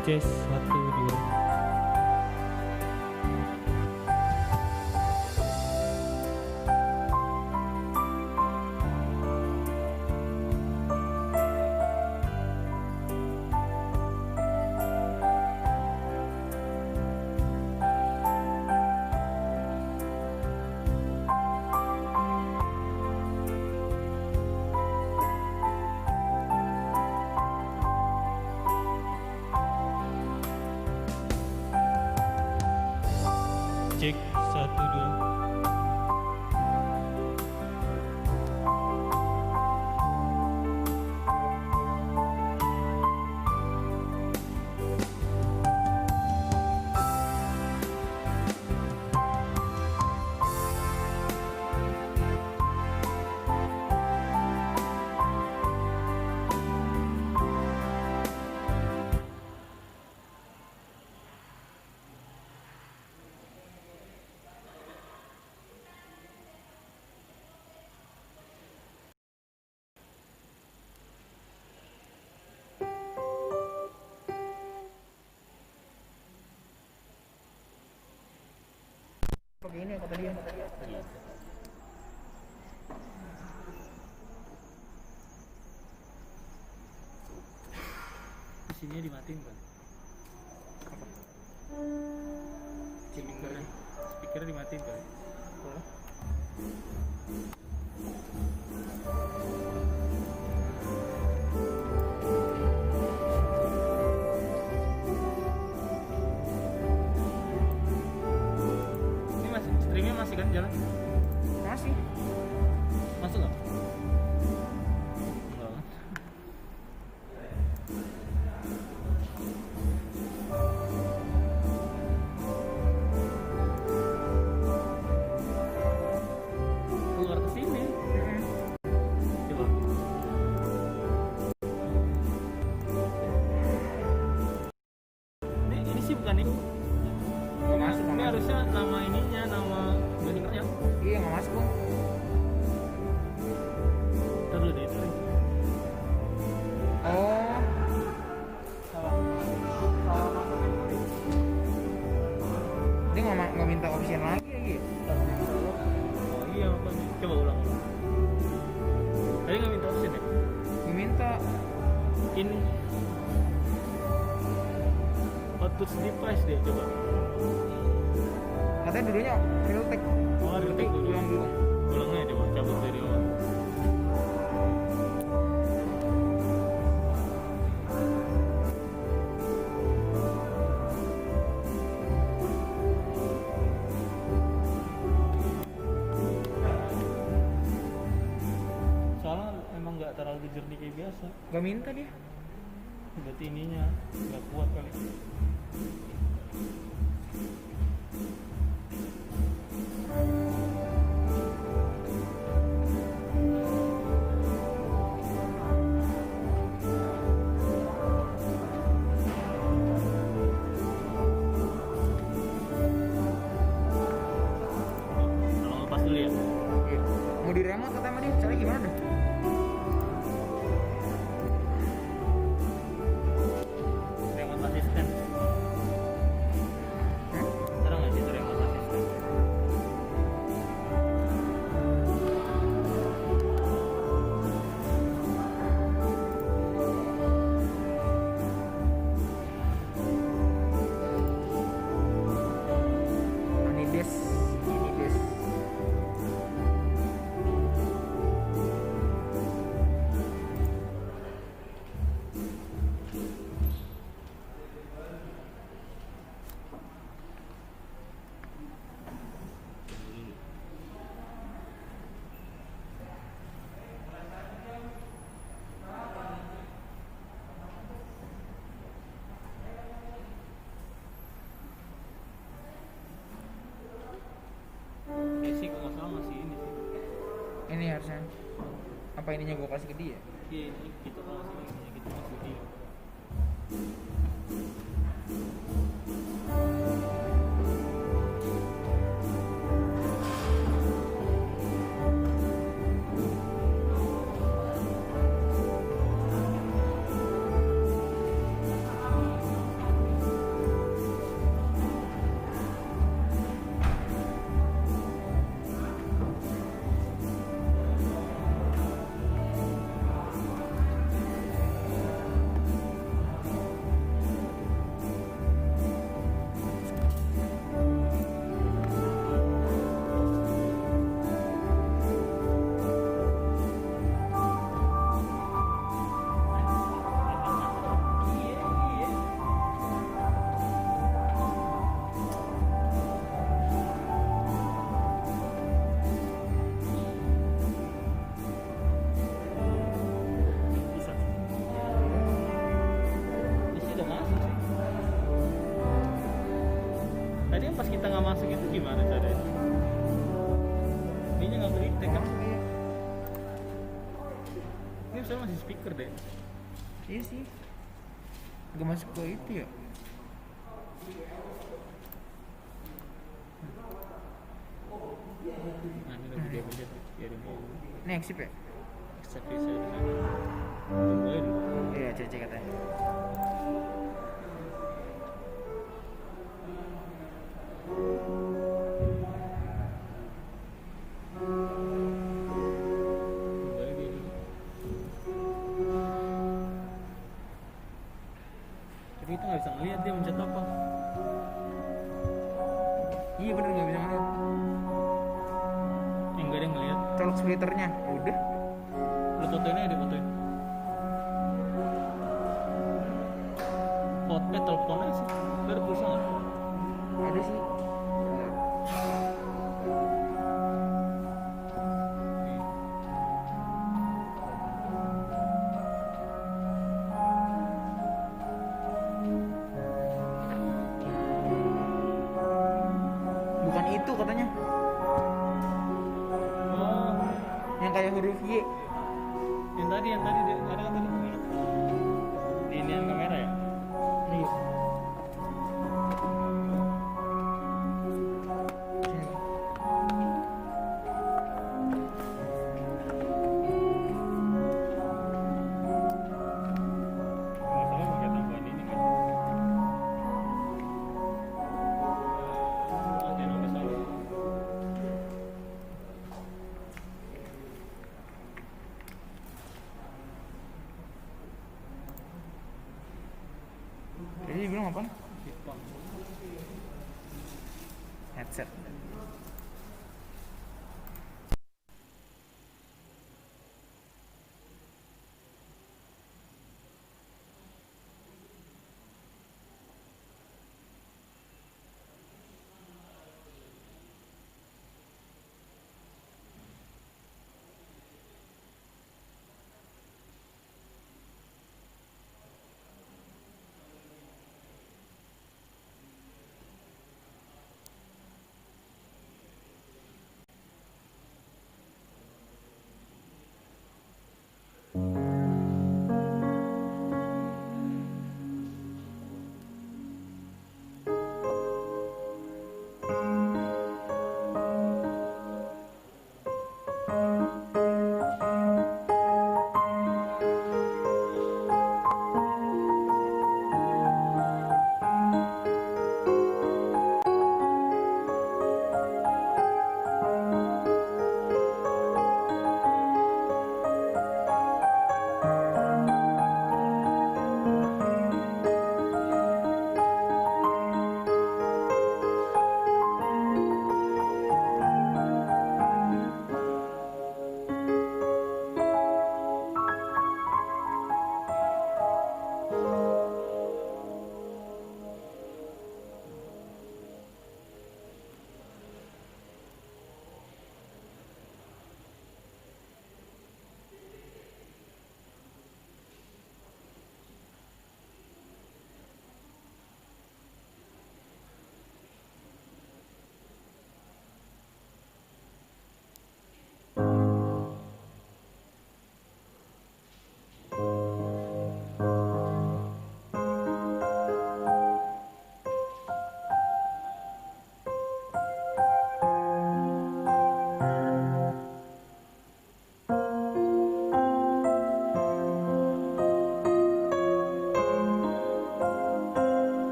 Cs 1 2. Cek 1 2. Pakai ini kata dia. Di sini dimatiin kan? Speakernya dimatiin kan? Streamnya masih kan jalan? Masih. Masuk nggak? Enggak kan? Keluar ke sini. Coba. Ini sih bukan itu. Nggak masuk. Ini harusnya nama ininya, nama weddingnya. Iya nggak masuk Bang. Terus deh itu. Oh. Salah masukin. Dia nggak minta option lagi. Oh iya makanya. Coba ulang. Tadi nggak minta option ya? Gue minta. Ini output device deh coba. Katanya dulunya real tech. Oh real-tech dulu. Ulang dulu. Ulangnya coba cabut dari awal. Soalnya emang nggak terlalu jernih kayak biasa. Gak minta dia. Berarti ininya nggak kuat kali. Kalau lepas dulu ya. Iya. Mau di remote katanya sama dia. Caranya gimana deh? Remote assistant. Hah? Terang nggak sih itu remote assistant? Anides. Basic kalau nggak salah masih ini sih. Ini harusnya. Apa ininya gue kasih ke dia? Iya ini gitu kalau masih ini gitu masih dia. ngetek kan? Iya. Ini misalnya masih speaker deh. Iya sih. Gak masuk ke itu ya. Nah ini lagi dia beda tuh. Biarin aja. Ini eksip ya? Accept bisa di sana. Tunggu aja dulu. Iya, cek katanya. Tunggu aja dia dulu. Tapi kita nggak bisa ngeliat dia mencet apa. Iya bener gak bisa ngeliat. Enggak ada yang ngeliat. Colok splitternya. Udah. Lu fotoin aja deh, fotoin. Telepon aja sih. Lu ada pulsa nggak? Ada sih. Nih. Bukan itu katanya. Oh, Yang kayak huruf Y. yang tadi dia ada kan tadi. Ini yang kamera ya? Nih. Sini. Nggak salah pakai tambahan ini kan? Oh, jangan sampai salah. Jadi dibilang apa? Jepang. Headset.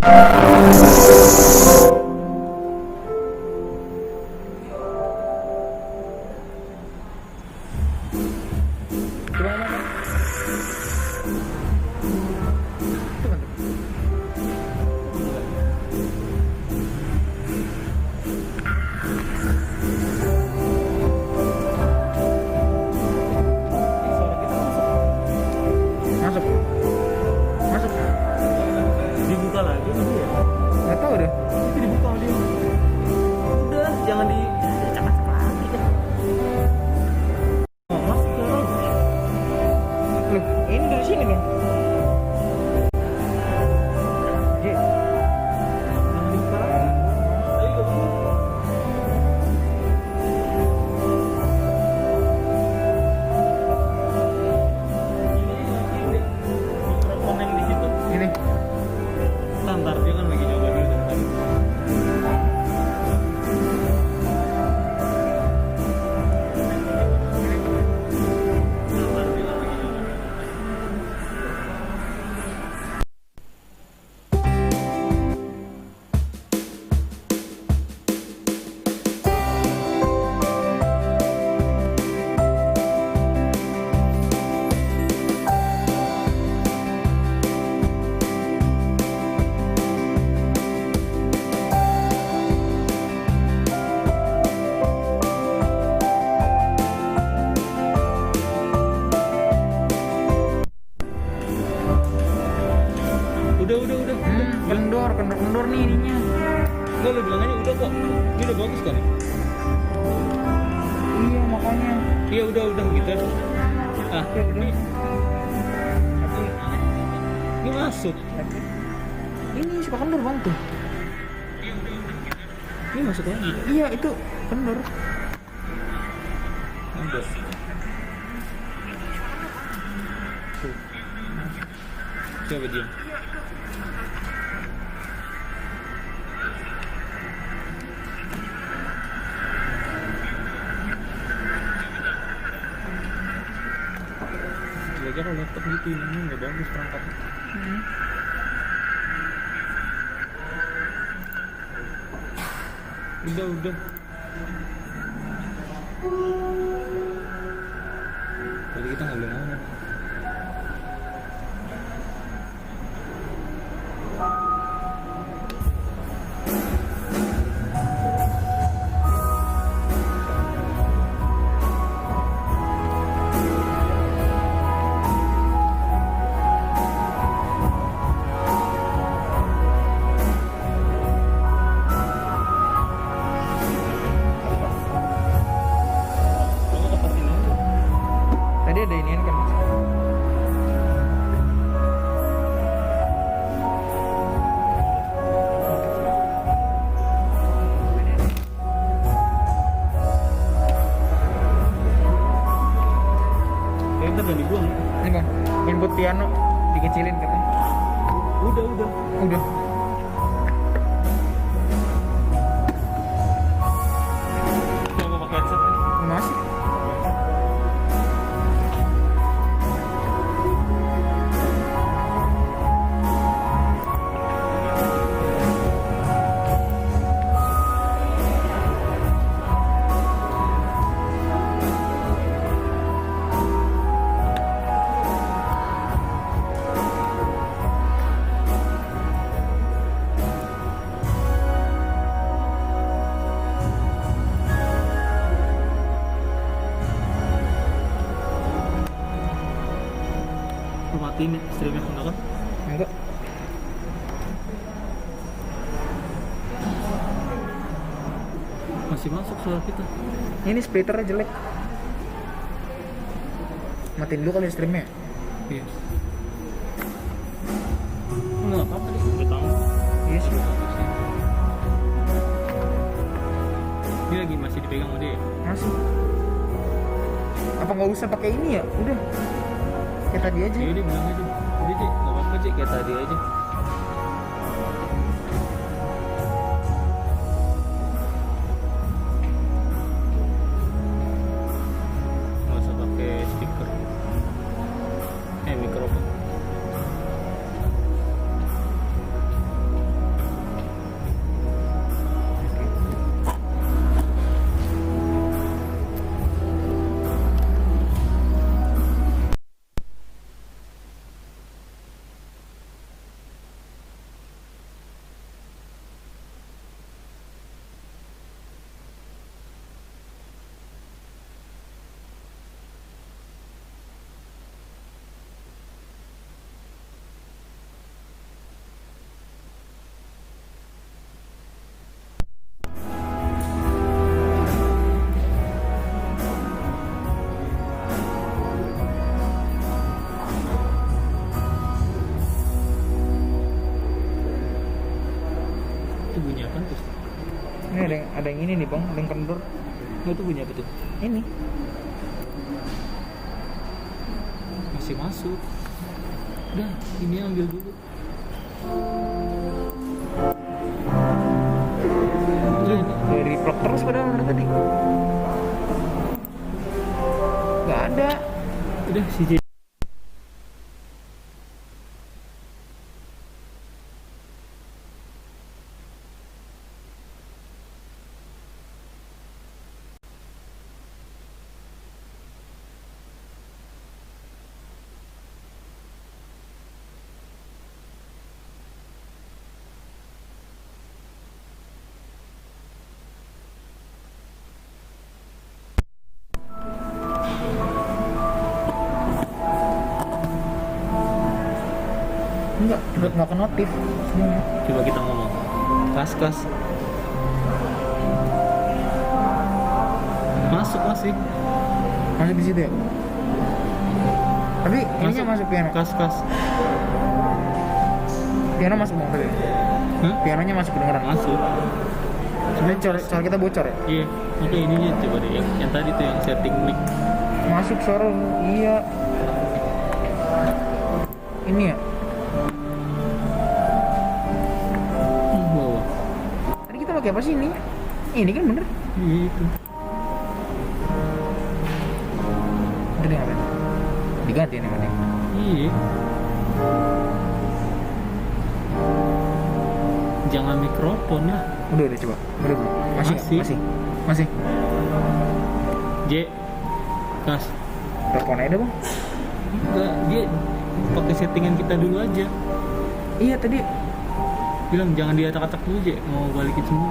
Coba mana? Itu kan? Suara kita masuk. Masuk. Masuk. Dibuka lagi nanti ya. Nggak tahu deh. Itu dibuka sama dia. Udah, jangan dicak-cak lagi deh. Oh, masuk ke dalam. Loh, ini dari sini dong. Oke. Jangan dibuka lagi. Ayo, gak bisa. Ini. Mikrofon yang di situ. Ini. Ntar dia kan lagi coba dulu bentar. Ntar dia kan lagi coba. Udah. Kendor nih ininya. Enggak, lu bilang aja udah kok. Ini udah bagus kan? Iya, makanya. Iya udah gitu. Ah, Ya udah. ini masuk. Ini suka kendor bang tuh. Ini masuk lagi. Iya, itu kendor. Udah. Tuh. Coba diam. Belajar kalau laptop gitu ini nggak bagus perangkatnya. Udah. Jadi kita nggak boleh ngomong. Kamu lepasin aja. Tadi ada inian kan. Ya ntar udah dibuang. Ini bang, input piano dikecilin katanya. Udah. Udah. Coba pakai headset. Masih. Lu matiin ya streamnya enggak kan? Enggak. Masih masuk suara kita. Ini splitternya jelek. Matiin dulu kali streamnya. Iya. Enggak apa-apa deh, udah tahu. Iya sih. Ini lagi masih dipegang sama dia ya? Masih. Apa nggak usah pakai ini ya? Udah. Kayak tadi aja. Ya udah bilang aja. Udah deh, nggak apa-apa Cik, kayak tadi aja. Nggak usah pakai speaker. Mikrofon. ada yang ini nih bang, ada yang kendor. Nggak tuh punya apa tuh? Ini Masih masuk. Udah, ini ambil dulu. Udah, ini. dari plug terus padahal dari tadi. Nggak ada. Udah si J. Nggak ke notif semuanya. Coba kita ngomong. Kas. Masuk masih. Masuk di situ ya. Tapi ininya masuk piano. Kas. Piano masuk bang tadi. Hah? Pianonya masuk kedengeran. Masuk. Sebenarnya cara kita bocor ya. Iya. Oke, ininya coba deh. Yang tadi tuh yang setting mic. Masuk suara iya. Ini ya. Bawah. Tadi kita pakai apa sih ini? Ini kan bener. Iya itu. Tadi ngapain? Diganti ini mana? Iya. Jangan mikrofon lah. Udah coba. Udah. Masih. Masih. Nggak? Masih. J. Kas. Telepon aja bang. Enggak, dia pakai settingan kita dulu aja. Iya tadi. Bilang jangan diatak-atak dulu, J. Mau balikin semua.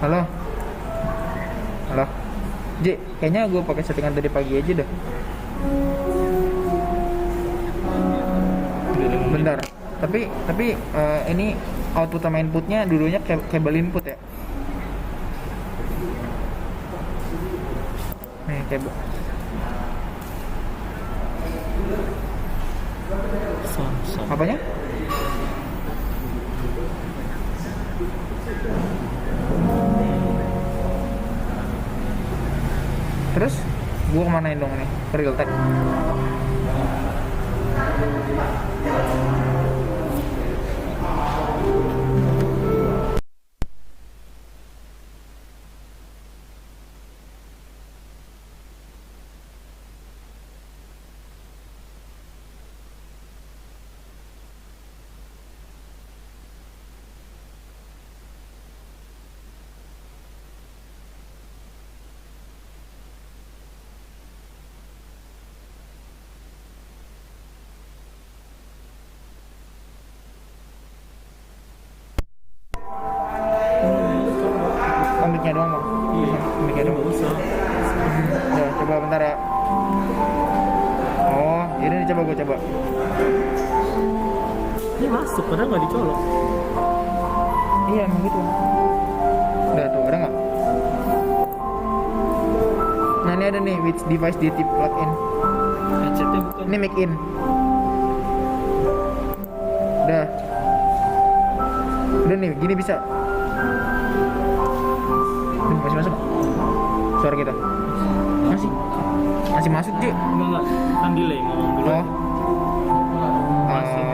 Halo. J, kayaknya gue pakai settingan tadi pagi aja dah. Bentar. Tapi ini output sama inputnya dulunya kabel input ya. Nih kabel. Samsung. Apanya? Terus gua kemanain dong nih? Ke Realtek. Mic-nya doang bang. Iya. Mic-nya doang. Nggak usah. Ya, coba bentar ya. Oh, ini coba gue coba. Ini masuk, padahal nggak dicolok. Iya emang gitu. Udah tuh, ada nggak? Nah ini ada nih, which device di tip plug in. Headsetnya bukan. Ini mic in. Udah. Udah nih, gini bisa. Masih masuk suara kita? Masih masuk Ji? Enggak. Kan delay ngomong dulu. Oh. Masih.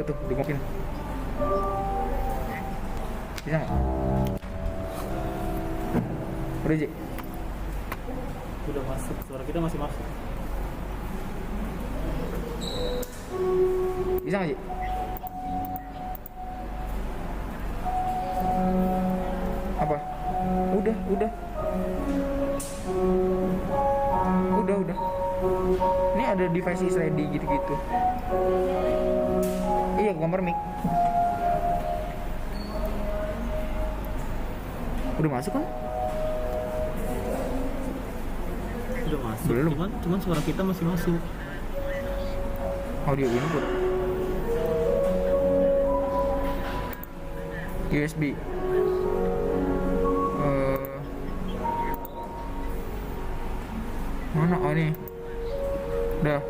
tuh digokin. Bisa nggak? Udah Ji. Udah masuk, suara kita masih masuk. Bisa nggak Ji? Apa? Udah. Udah. Ini ada device is ready gitu-gitu. Iya, gambar mic. Udah masuk kan? Udah masuk. Belum. Cuman suara kita masih masuk. Audio input. USB. Mana? Oh ini. Udah.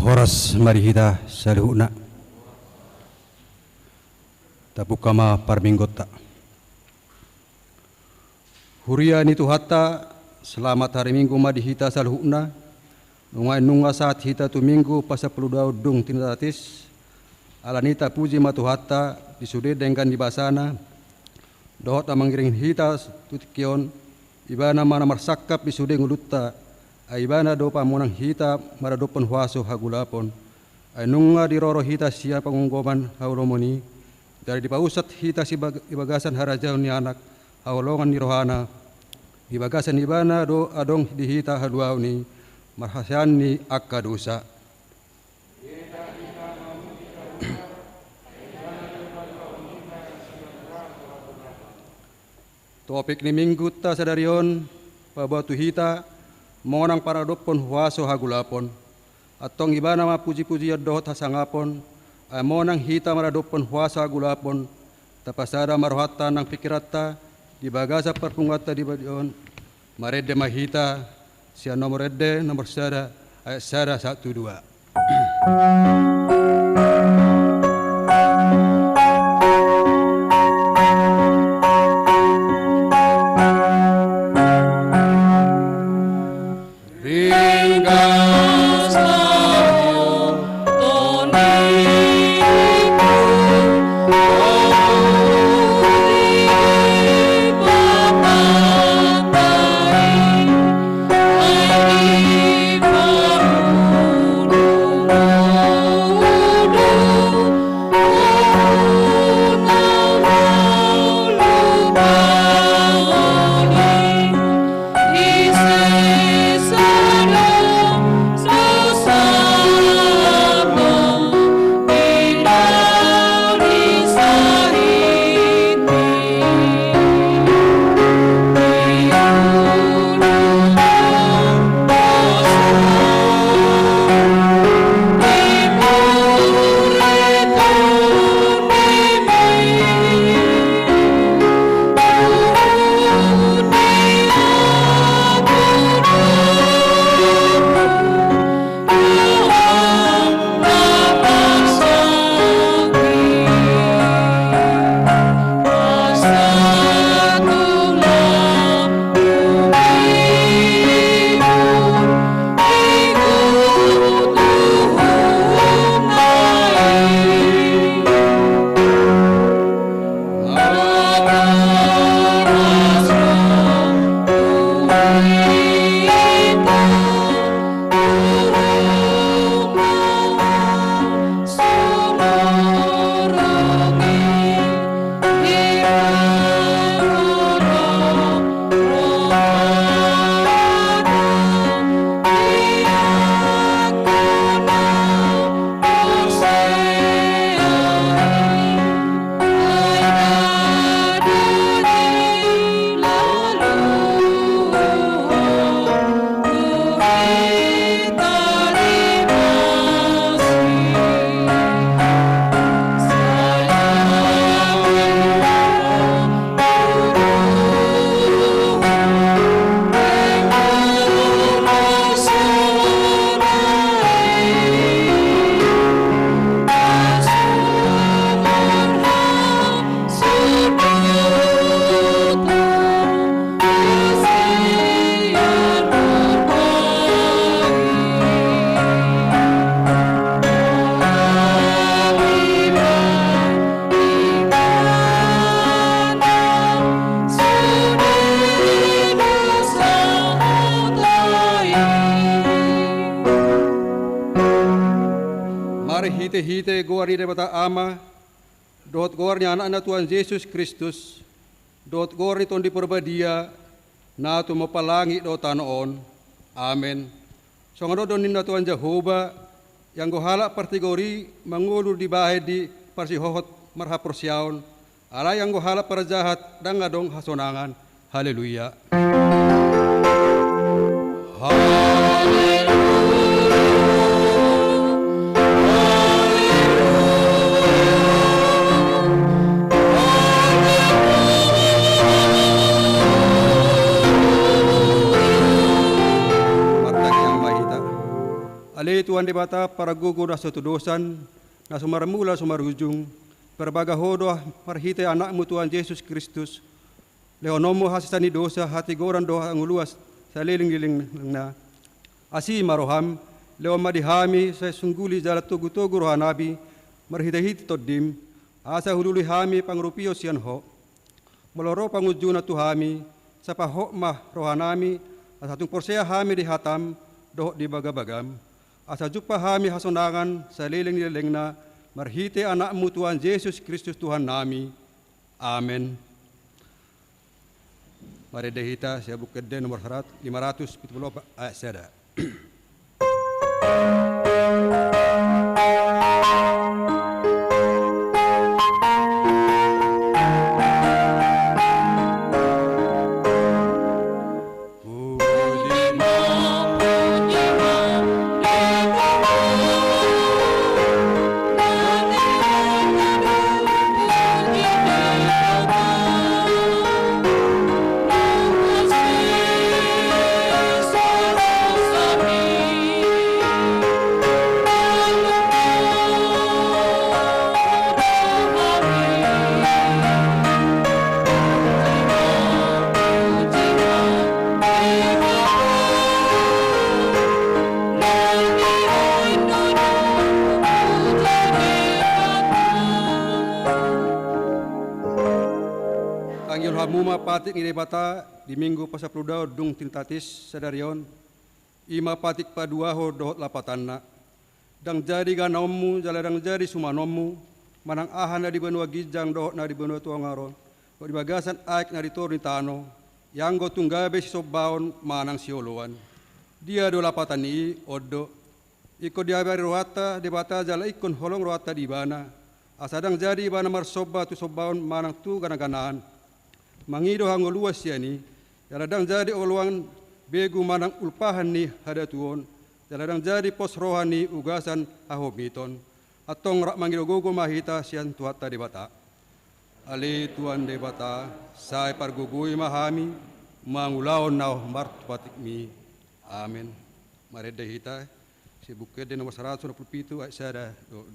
Horas marihita salihuna tapukama parminggota Huria nitu hatta selamat hari Minggu madihita salihuna nunga saat hita tu minggu pasa peludau dung tinatatis, alanita puji matuhatta disude dengkan di basana, dohot amangiring hita tutikion, ibana mana marsakap disude ngulutta, ibana dopa monang hita maradopon huaso hagulapon, nunga diroro hita siapa pengunggoman haulomoni, dari dipausat hita si ibagasan harajaun ni anak, haulongan ni rohana, ibagasan ibana do adong di hita haluau ni, marhasian ni akka dosa. Topik ni minggu ta sadarion pabatu hita monang para dopon huaso hagulapon atong ibana ma puji-puji dohot hasangapon monang hita maradopon huasa hagulapon tapasada marohata nang pikirata di bagasa perpungata di badion marede mahita sia nomor rede nomor sada ayat sada 1-2. Hite gori daripada ama, dot gor ni anak-anak Tuhan Yesus Kristus, dot gor ni ton di perbadia, na tu mapalangi do tanoon. Amen. So nga do ninna Tuhan Jehovah, yang gohala partigori mangulur di bahay di parsihohot marhaprosyaon, ala yang gohala para jahat dan ngadong hasonangan. Haleluya. Ali Tuhan di bata para gugur na satudosan na sumaramula sumarujung perbaga hodoh parhite anakmu Tuhan Yesus Kristus leonomo hasisani dosa hati goran doha anguluas sa liling-liling na Asi maroham, leo madihami sa sungguli jala tugu-tugu rohanabi, marhitahiti toddim, asa hululi hami pangrupio siyan ho, maloro pangujuna tuhami, sa paho mah rohanami, asa tung porsea hami di hatam, doho di bagabagam, asa jupa hami hasonangan sa leleng-leleng na, marhite anakmu Tuhan Yesus Kristus Tuhan nami. Amen. Mari dehita saya bukit nomor 574 ayat sada. Muma patik ni debata di minggu pasapluda dung tintatis sadarion ima patik paduaho dohot lapatanna dang jadi ganommu jaladang jadi sumanommu manang ahana di benua gijang dohot na di benua tuangaro o di bagasan aik na di torni tano yang go tunggabe si sobbaon manang sioloan dia do lapatan ni oddo iko diabari rohata debata jala ikon holong rohata di bana asadang jadi bana marsobba tu sobbaon manang tu gana-ganaan mangido hango luas yani jaladang jadi oluan begu manang ulpahan ni hadatuon jaladang jadi pos rohani ugasan ahomiton atong rak mangido gogo mahita sian tuhatta debata ali tuan debata sai pargugui mahami mangulaon nau martupatik mi amen. Mari dehita si bukit di nomor 127 ayat sada 2.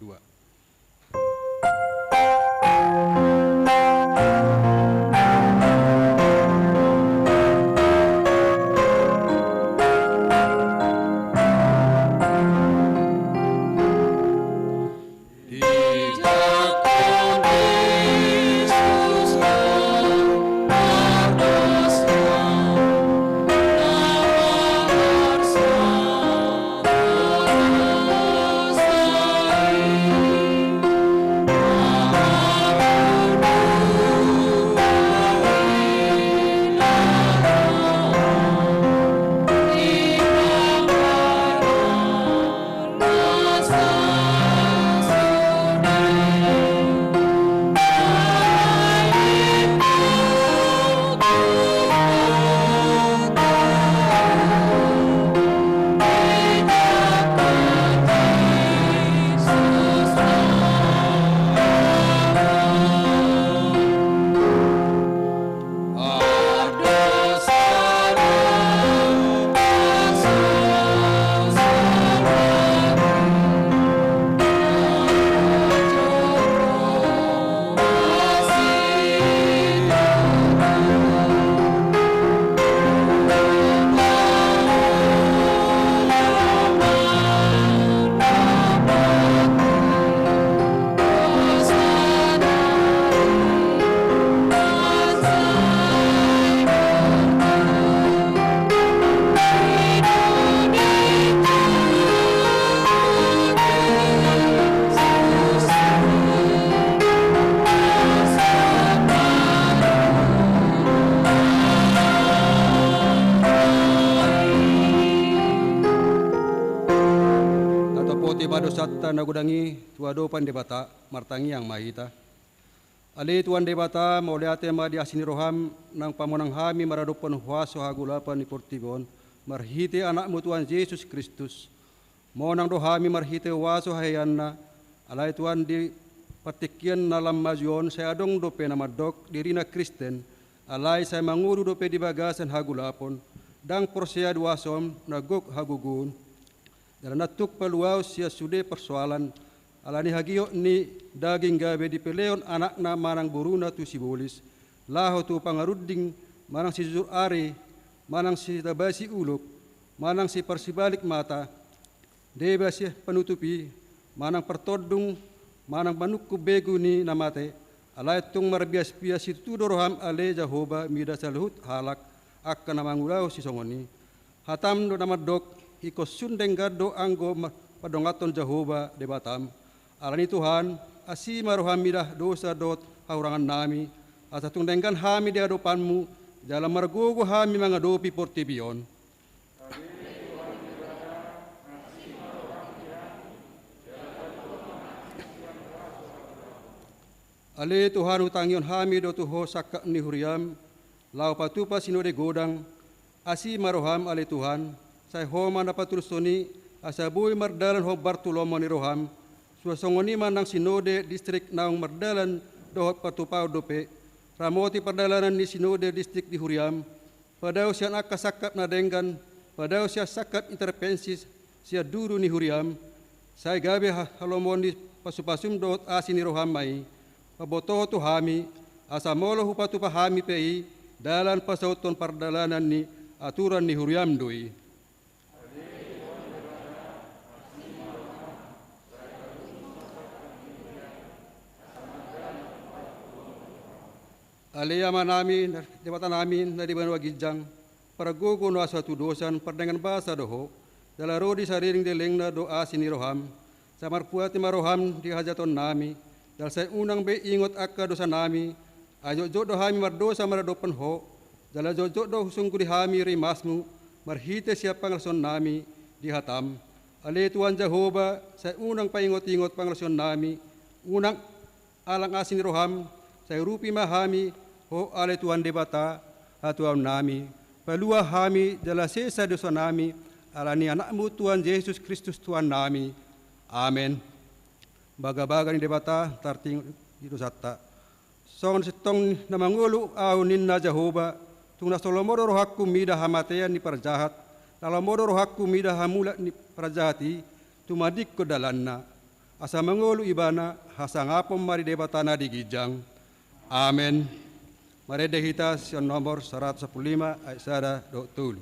Satta nagudangi tuado pandebata martangi yang mahita. Ali tuan debata mauliate ma di asini roham nang pamonang hami maradupon huaso hagulapan ni portigon marhite anakmu Tuhan Yesus Kristus. Monang rohami marhite huaso hayanna alai tuan di patikian nalam majuon saya adong dope nama dok dirina Kristen alai saya manguru dope di bagasan hagulapon dang porsea duasom nagok hagugun. Dan natuk peluau sia sude persoalan alani hagio ni daging gabe di peleon anak na manang buruna tu sibolis laho tu pangaruding manang si jujur are manang si tabasi uluk manang si persibalik mata, deba si penutupi, manang pertodung, manang manukku begu ni namate, alay tung marbias-bias itu doroham ale Jehovah mida saluhut halak akka namangulau si songoni. Hatam do namadok ikos sundeng gado anggo padongaton Jehovah debatam. Alani Tuhan, asi maroham midah dosa dot haurangan nami, asa tungdengkan hami di hadapanmu, dalam margogo hami mangadopi portibion. Ale Tuhan utangion hami do tuho sakka ni huriam, lau patupa sinode godang, asi maroham ale Tuhan, say homa na patrusoni, asa bui mardalan ho Bartolomo ni roham, suasongoni manang sinode distrik naung mardalan dohot patupau dope, ramoti perdalanan ni sinode distrik di huriam, padao siya nakasakap na denggan, padao siya sakap interpensis, siya duru ni huriam, say gabi halomon di pasupasum dohot asi ni roham mai, pabotoho tu hami, asa molo hupatu pahami pei, dalan pasauton pardalanan ni aturan ni huriam doi. Aliyama namin, debatan namin na di banwa gijang, para gogo no aswatu dosan, perdengan bahasa doho, dala rodi sariring deleng na do asin ni roham, sa marpuati maroham di hajaton nami, dal saya unang be ingot akka dosa nami, ajo jodo hami mardosa maradopan ho, dala jodo sungguh di hami rimasmu, marhite siya panglason nami di hatam. Ale Tuhan Jehovah, saya unang paingot-ingot panglason nami, unang alang asin roham, saya rupi mahami, ho ale Tuhan debata, hatuam nami, palua hami dala sesa dosa nami, alani anakmu Tuhan Yesus Kristus Tuhan nami. Amen. Baga-baga ni debata tarting itu satta. Songon sitong na mangulu au ninna Jehovah, tung na solomoro rohakku mida hamatean ni parjahat, nalamoro rohakku mida hamula ni parjahati, tumadik ko dalanna. Asa mangulu ibana hasangapom mari debatana di gijang. Amen. Mari dehita sion nomor 115 ayat sada do tulu.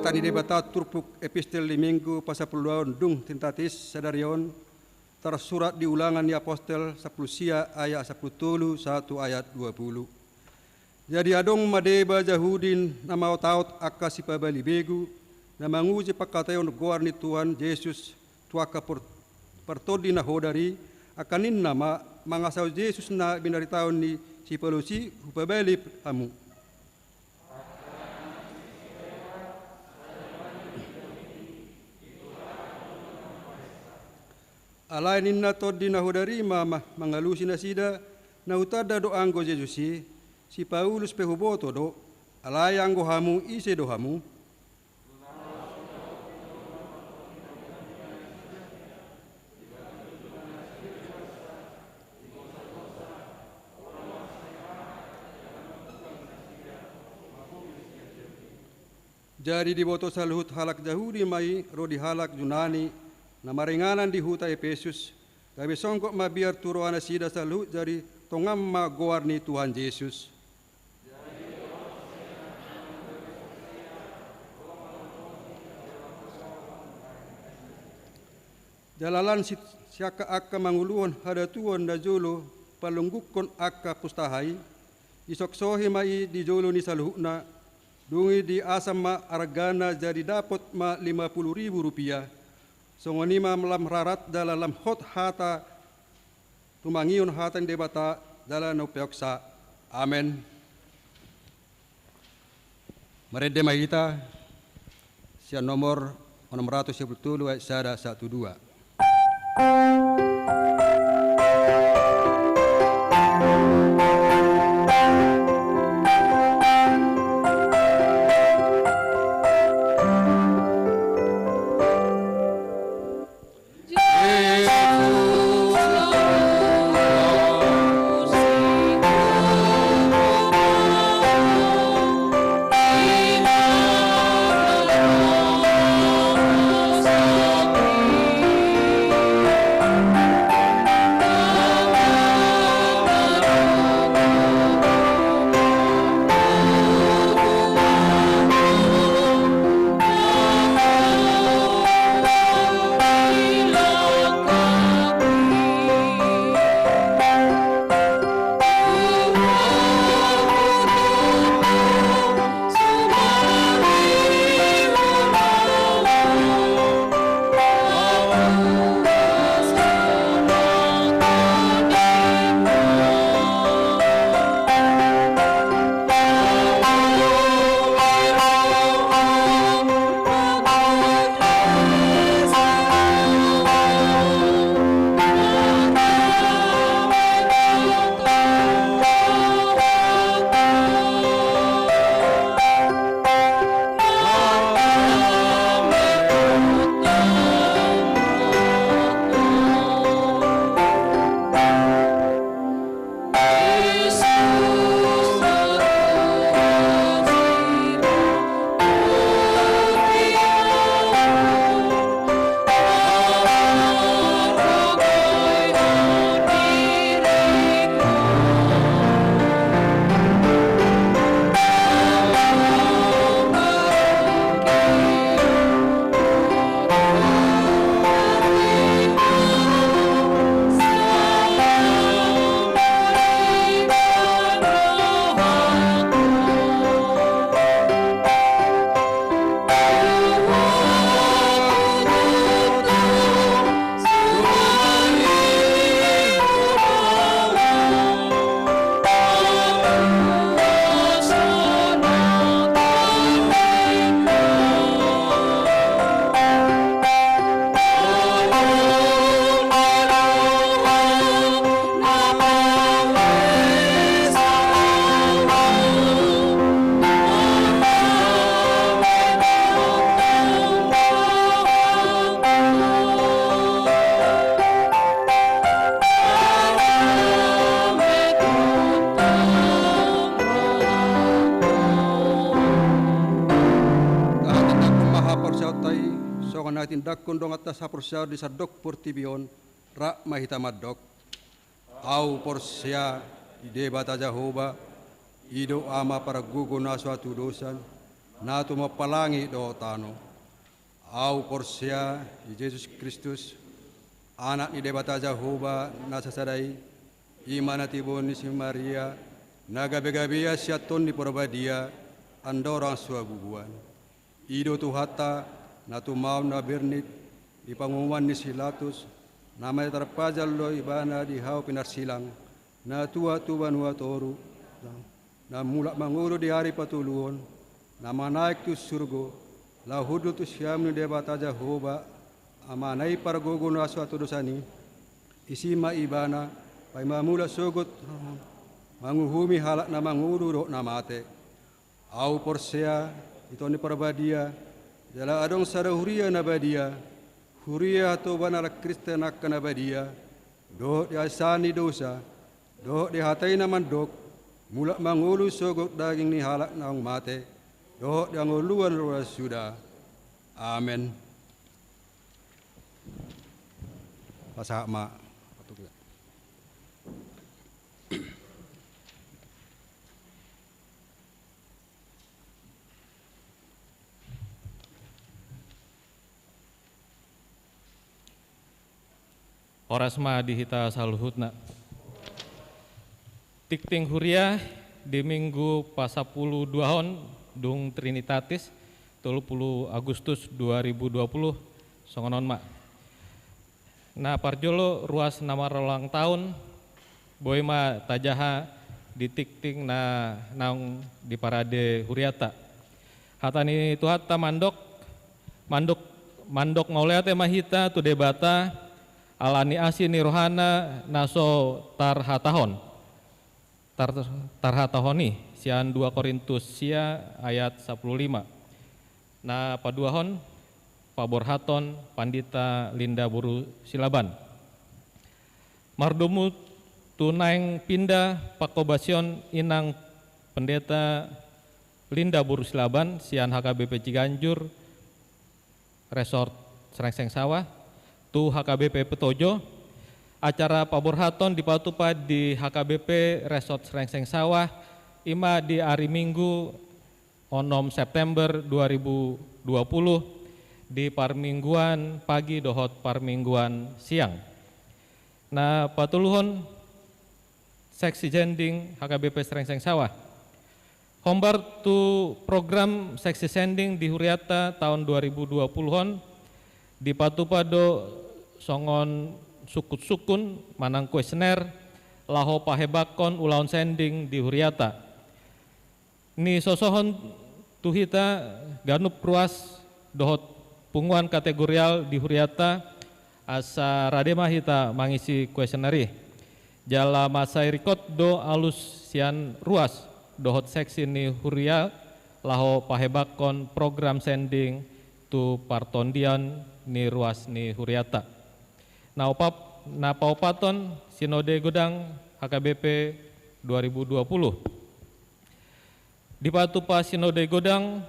Tani debata turpuk epistel di minggu pasal peluang dung tentatis sadarion tersurat di ulangan di apostel 10 sia ayat 10 tulu 1 ayat 20. Jadi adong madeba jahudin nama taut akka si pabali begu na manguji pakatayon goar ni Tuhan Yesus tuaka pertodi na hodari akanin nama mangasaw Yesus na binaritaon ni si palusi hupabali amu. Alay ninna todi na hodari mangalusi na sida na utada do anggo Jesusi si Paulus pehuboto do alay anggo hamu ise do hamu. Jadi diboto saluhut halak Yahudi mai rodi halak Yunani na maringanan di huta Efesus, kami songkok mabiar turuan sida saluhut jadi tongam magoar ni Tuhan Yesus. Dalalan siaka akka manguluan hadatuan da jolo palunggukon akka pustahai isok sohi mai di jolo ni saluhna dungi di asam ma argana jadi dapat ma 50.000 rupiah songonima malam rarat dalam hot hata tumangion hatan debata dalam upeoksa. Amen. Merede mahita sia nomor 610 ayat sada 12. Tindak kondong atas haporsia di sadok portibion rak mahita madok au porsia ide bata Jehovah ido ama para gugu na suatu dosan na tumapalangi do tano au porsia di Yesus Kristus anak ide bata Jehovah na sasadai imana tibon ni si Maria nagabe-gabea siaton di porbadia andorang suaguguan ido tuhata na tumaw na bernit di pangumuan ni Silatus na may tarpajal lo ibana di haw pinarsilang na tuwa-tuwa nuwa toru na mula mangulo di hari patuluon na manaik tu surgo la hudu tu siyam ni debata Jehovah amanay paragogo na suatu dosani isima ibana pay mamula sugot manguhumi halak na mangulo na mate au porsia ito ni parabadia jala adong sara huria na badia huria to banala Kristen akka na badia do di asani dosa do di hatay na mandok mula mangulu sogot daging ni halak na ang mate do di anguluan ruas suda. Amen. Pasama patugla. orasma dihita saluhutna. Tikting huria di minggu pasapuluh duahon dung Trinitatis 30 Agustus 2020 songonon mak. Nah parjolo ruas nama rolang tahun boy ma tajaha di tikting na naung di parade huriata. Hatani tuhata mandok ngauleate mahita tu debata alani asi ni rohana naso tarhatahon. Tarhatahoni sian 2 Korintus sia ayat 15. Na paduahon paborhaton pandita Linda Buru Silaban. Mardomu tunaing pindah pakobasion inang pendeta Linda Buru Silaban sian HKBP Ciganjur Resort Srengseng Sawah tu HKBP Petojo. Acara paborhaton dipatupa di HKBP Resort Srengseng Sawah ima di hari Minggu 6 September 2020 di parmingguan pagi dohot parmingguan siang. Nah patuluhon seksi jending HKBP Srengseng Sawah. Hombar tu program seksi sending di Huriata tahun 2020-on di patupado songon sukut-sukun manang kuesener laho pahebakon ulaun sending di Huriata. Ni sosohon tuhita ganup ruas dohot punguan kategorial di Huriata asa radema hita mangisi kueseneri. Jala masai rikot do alus sian ruas dohot seksi ni Huria laho pahebakon program sending tu partondian ni ruas ni Huriata. Na paupaton Sinode Godang HKBP 2020. Di patupa Sinode Godang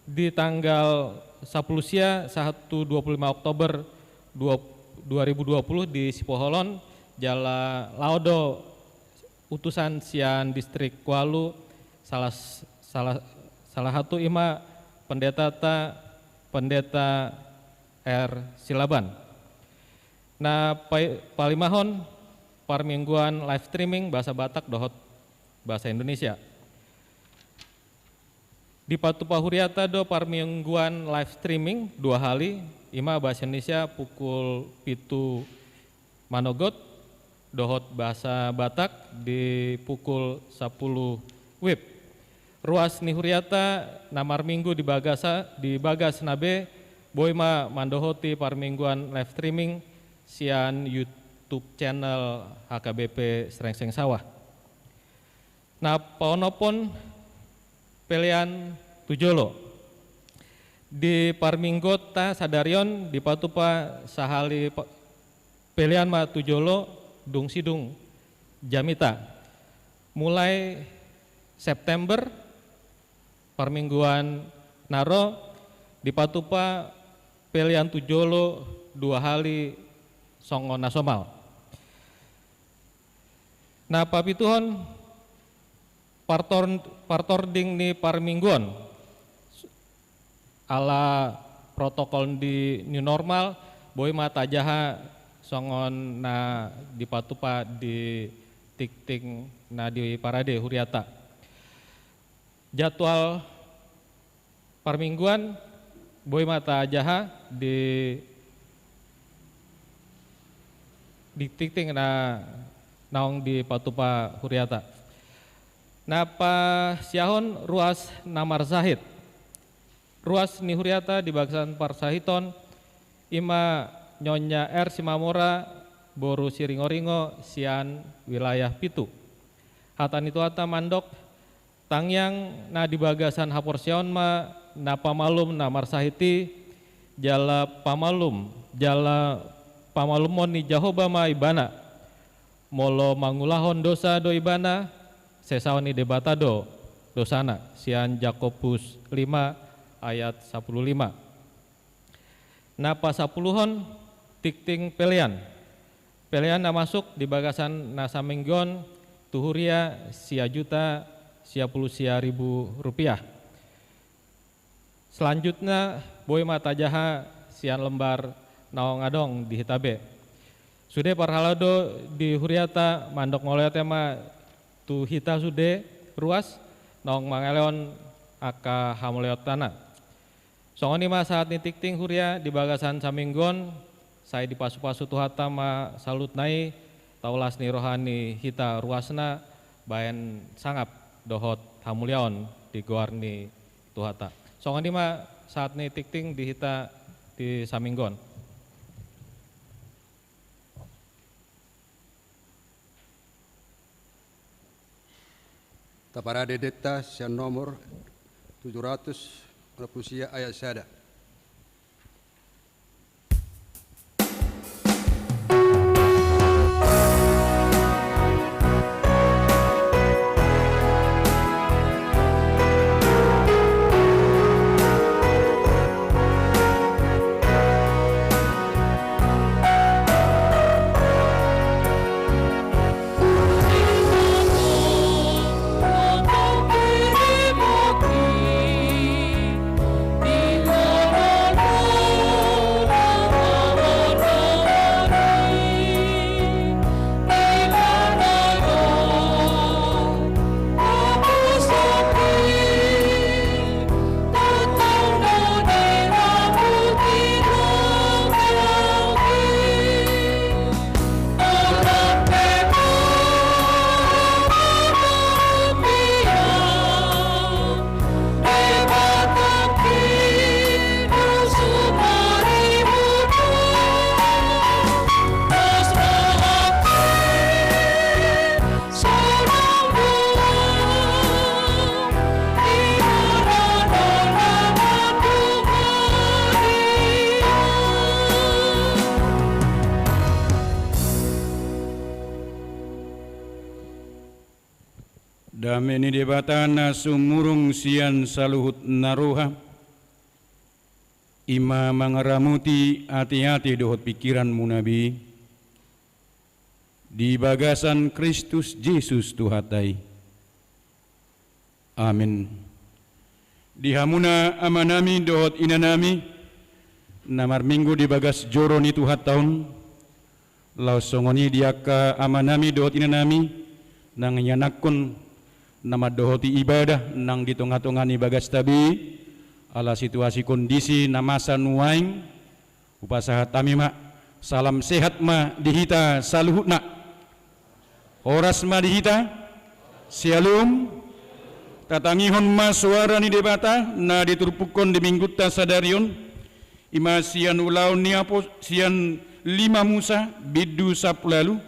di tanggal 10 sia 25 Oktober 2020 di Sipoholon Jala Laudo utusan sian distrik Kualu salah satu ima pendeta R Silaban. Nah palimahon parmingguan live streaming bahasa Batak dohot bahasa Indonesia. Di Patupa Huriata do parmingguan live streaming 2 kali ima bahasa Indonesia pukul 7 manogot dohot bahasa Batak di pukul 10 WIB. Ruas ni Huriata namar minggu di Bagas Nabe boima mandohoti parmingguan live streaming sian YouTube channel HKBP Srengseng Sawah. Nah paonopon pelian tujolo di parminggota sadarion di patupa sahali pelian ma tujolo dung sidung jamita mulai September parmingguan naro di patupa pelian tujolo 2 kali songon nasomal. Nah papituhon partording ni parmingguan ala protokol di new normal boy mata jaha songon na di patupa di tikting na di parade Huriata. Jadwal parmingguan boy mata jaha di tikting na naong di patupa Huriata. Napa siahon ruas namar Zahid. Ruas ni Huriata di Bagsan Parsahiton ima Nyonya R Simamora boru siringo-ringo sian wilayah Pitu. Hatan itu hata mandok tangyang na di Bagasan Haporsion ma na pamalum namar Sahiti jala pamalumon ni Jahoba ma ibana molo mangulahon dosa do ibana sesawan ni debata dosana sian Jakobus 5 ayat 15. Napa 10-hon tikting pelian na masuk di Bagasan nasa minggon tuhuria sia juta sia puluh sia ribu rupiah. Selanjutnya boy mata jaha sian lembar naong adong di hitabe. Sude parhalado di huriata mandok ngoleo tema tu hita sude ruas nong mangeleon aka hamuleot tanah. Songoni ma saat nitik ting huria di bagasan saminggon saya di pasu-pasu tuhata ma salut nai taulas ni rohani hita ruasna bayan sangap dohot hamuliaon di goarni tuhata. Songoni ma saat nitik ting di hita di saminggon. Taparade detta sian nomor 740 ayat sada. Dameni debatana sumurung sian saluhut naroha. Ima mangaramuti hati-hati dohot pikiran munabi. Di bagasan Kristus Yesus Tuhatai. Amin. Di hamuna amanami dohot inanami. Namar minggu di bagas joro ni Tuhat tahun. Lausongoni diaka amanami dohot inanami. Nang yanakun nama dohoti ibadah nang ditonga-tongani bagas tabi ala situasi kondisi namasa nuaing upasaha tamima salam sehat ma dihita saluhutna horas ma dihita sialum tatangihon ma suara ni debata na diturpukon di mingguta sadarion ima sian ulaun niapo sian 5 Musa biddu saplalu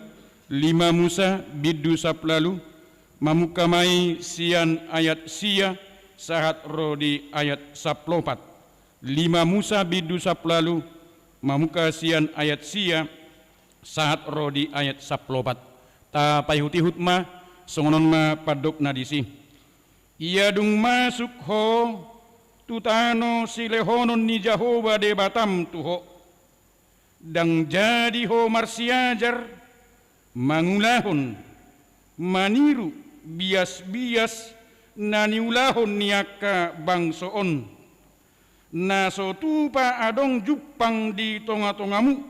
5 Musa biddu saplalu mamukamai sian ayat sia sahat rodi ayat saplopat 5 Musa bidu saplalu mamuka sian ayat sia sahat rodi ayat saplopat ta payhuti hutma songonon ma padok nadisi ia dung masuk ho tutano silehonon ni Jahoba de batam tuho dang jadi ho marsiajar mangulahon maniru bias-bias naniulahon niaka bangsoon naso tupa adong jupang di tonga-tongamu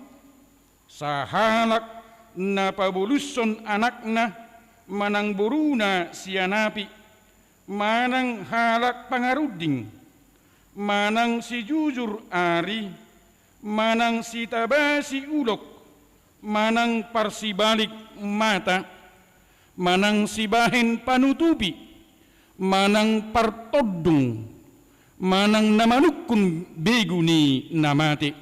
sahalak na pabuluson anakna manang boruna sianapi manang halak pangaruding manang si jujur ari manang si tabasi ulok manang parsibalik mata manang sibahin panutupi, manang partodung, manang namanukun beguni namate.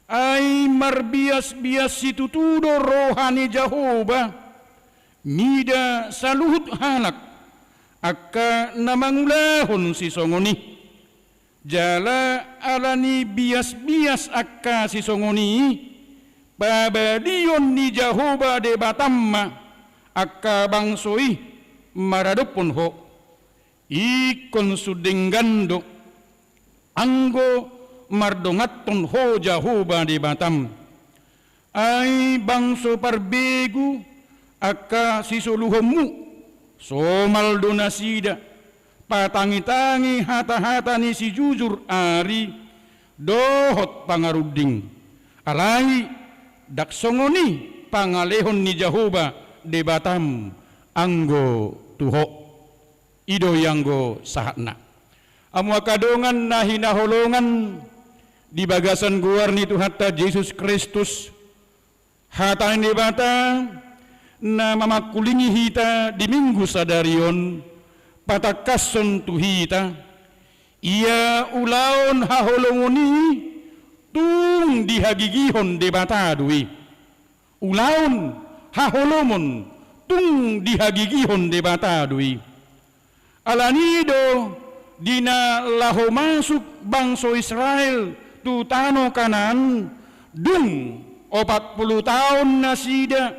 Ay marbias-bias situtudo rohani Jahoba, mida saluhut halak, akka namangulahon si songoni. Jala alani bias-bias akka si songoni, pabadion ni Jahoba de batamma, akka bangsoi maradopon ho ikon sudenggando anggo mardongaton ho Jahoba di Batam ay bangso parbegu akka sisuluhomu somal donasida patangi-tangi hata-hata ni si jujur ari dohot pangaruding alai daksongoni pangalehon ni Jehovah debatam anggo tuho ido yanggo sahatna. Amwa kadongan na hinaholongan di bagasan guar ni Tuhatta Yesus Kristus hatan debata na mamakulingi hita di minggu sadarion patakason tuhita ia ulaon haholongoni tung dihagigihon debata dui ulaon haholomon tung dihagigihon debata dui alanido dina laho masuk bangsa Israel tu tano kanan dung 40 tahun nasida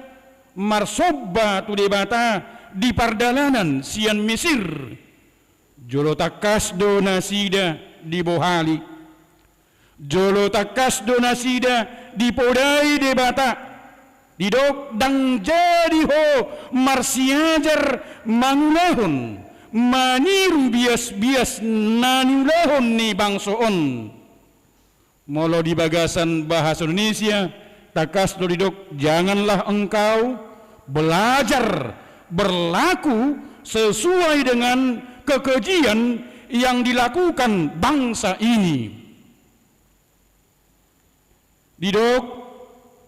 marsobba tu debata di pardalanan sian Mesir jolo takas do nasida di bohali jolo takas do nasida di podai debata di dok dang jadi ho marsiajar manulahon maniru bias-bias nanulahon ni bangsoon molo di bagasan bahasa Indonesia takas do di dok janganlah engkau belajar berlaku sesuai dengan kekejian yang dilakukan bangsa ini. Didok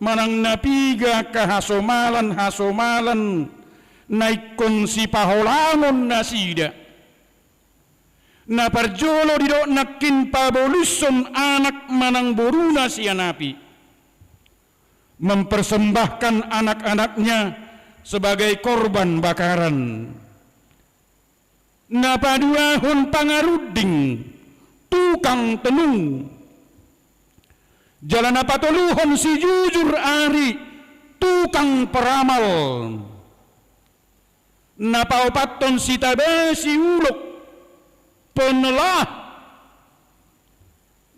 manang napiga kahasomalan naikon si paholangon nasida. Na parjolo didok nakin paboluson anak manang boruna si anapi. Mempersembahkan anak-anaknya sebagai korban bakaran. Napaduahon pangaruding tukang tenung. Jalan apatuluhon si jujur ari tukang peramal. Napaopaton si tabe si ulok penelah.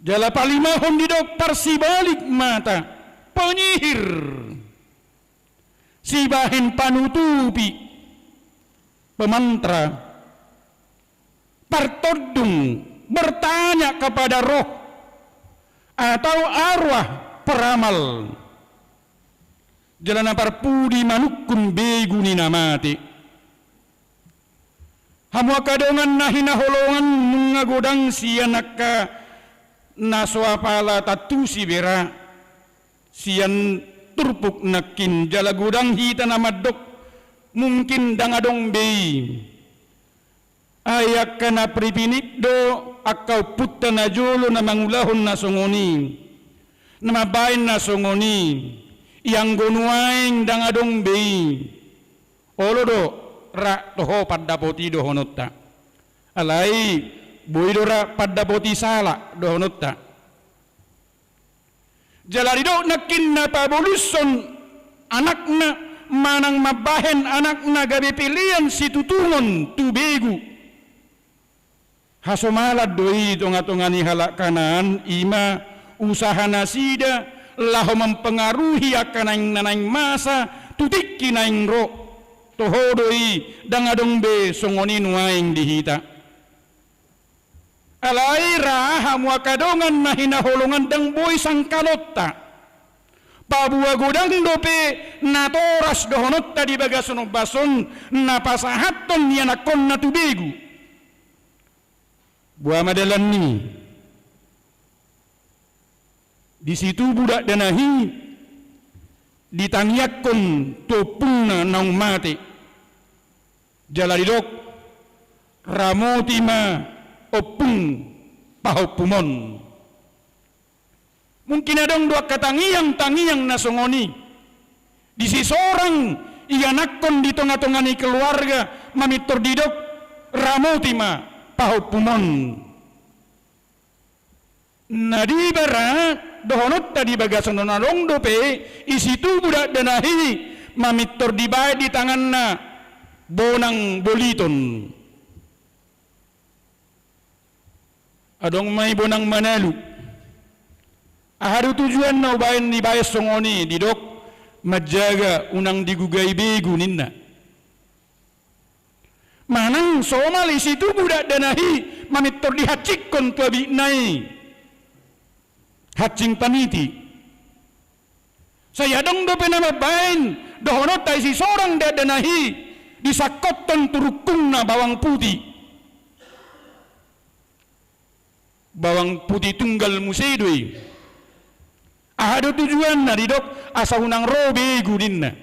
Jala palimahon didok parsibalik mata penyihir. Si bahin panutupi pemantra partodung bertanya kepada roh atau arwah peramal jalan parpudi manukun beguni namati hamwa kadongan nahinaholongan mengagodang sianaka naswapala tatusi bera sian turpuk nakin jala gudang hita namadok mungkin dangadong bei ayak kana pripinit do akau putta na jolo na mangulahon na songoni na mabain na songoni yang gonuaing dangadong bei olo do ra toho paddapoti do honotta alai boy do ra paddapoti sala do honotta jalarido nakin na paboluson anakna manang mabahen anakna gabi pilihan si tutungon tubegu hasomalad doi tonga-tongani halak kanan ima usaha nasida laho mempengaruhi akan naing masa tutik kinaing ro tohodoi dangadong be songoni nuaing dihita alaira hamwa kadongan na hinaholongan dang boy sang kalotta pabuwa godang dope na toras dohonotta di bagason bason na pasahaton yanakon na tubegu buah madalan ni di situ budak danahi ditangyakon topungna naung mati jaladidok ramotima opung pahopumon mungkin adong dua katangiang nasongoni di si seorang ianakon di tengah-tengah keluarga mamitor didok ramotima pahopumon nadibara dohonot tadi bagasan nalong dope isitu budak danahi mamitor dibae di tanganna bonang boliton adong may bonang manalu ahadu tujuan na ubayan ni bayas songoni didok majaga unang digugay begu ninna manang somal isitu budak danahi mamitor dihacikon tuabi nai hacing paniti Saya dong do penama bain dohonot tai si sorang dadanahi disakotton turukungna bawang putih. Bawang putih tunggal museidoi. Ada tujuan na didok asa hunang robe gudinna.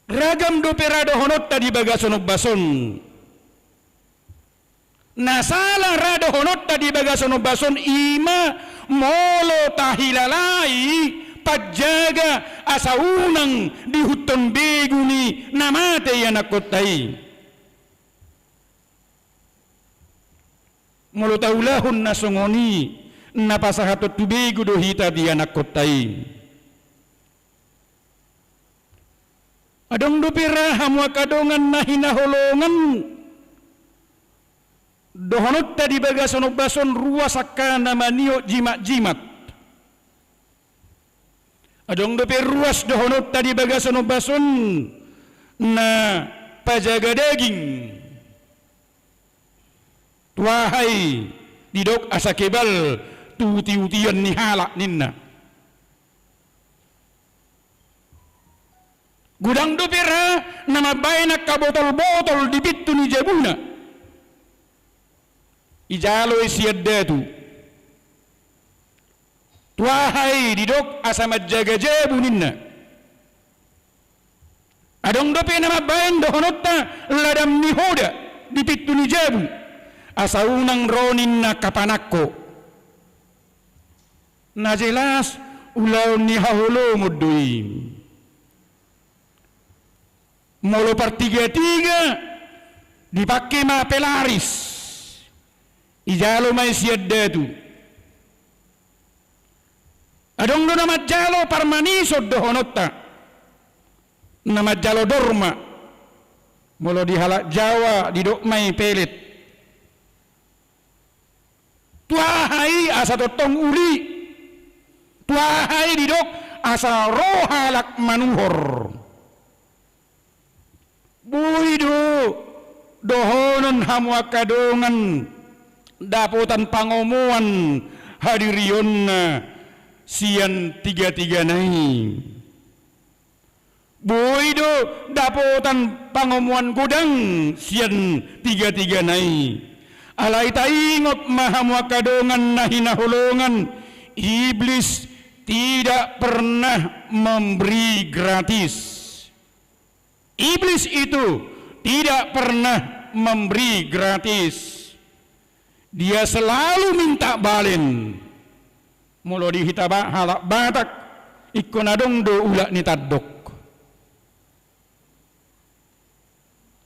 Ragam do perado honot tadi bagasono bason. Nasala rado honot tadi bagasono bason ima molo tahilalai pajaga asa unang di huton beguni namate yanakotai. Molo taulahun nasongoni napasahatot tubegu do hita di yanakotai. Adong do pira hamwa kadongan na hinaholongan dohonot tadi bagasono bason ruasaka namanio jimat-jimat. Adong do ruas dohonot tadi bagasono bason na pajaga daging. Tuahai didok asa kebal tuti-utian ni halak ninna. Gudang do pira nama baina ka botol-botol dibittu ni jabuna. Ijalo isiaddatu. Tuahai didok asa majaga jabu ninna. Adong do pira nama bain dohonotta ladam ni hoda dibittu ni jabu. Asa unang ronin na kapanakko. Na jelas ulaw ni hahulo mudui. Molo partiga-tiga dipakai ma pelaris. Ijalo mai siaddatu. Adong do nama jalo parmaniso dohonotta. Nama jalo dorma. Molo dihalak Jawa didok mai pelet. Tuahai asa totong uli. Tuahai didok asa rohalak manuhor. Buido dohonon hamwa kadongan dapotan pangomuan hadirion sian tiga-tiga nai. Buido dapotan pangomuan gudang sian tiga-tiga nai. Alai taingot mahamwa kadongan nahinahulungan. Iblis tidak pernah memberi gratis. Iblis itu tidak pernah memberi gratis. Dia selalu minta balen. Mulo dihitaba halak batak ikonadong do ulak ni tadok.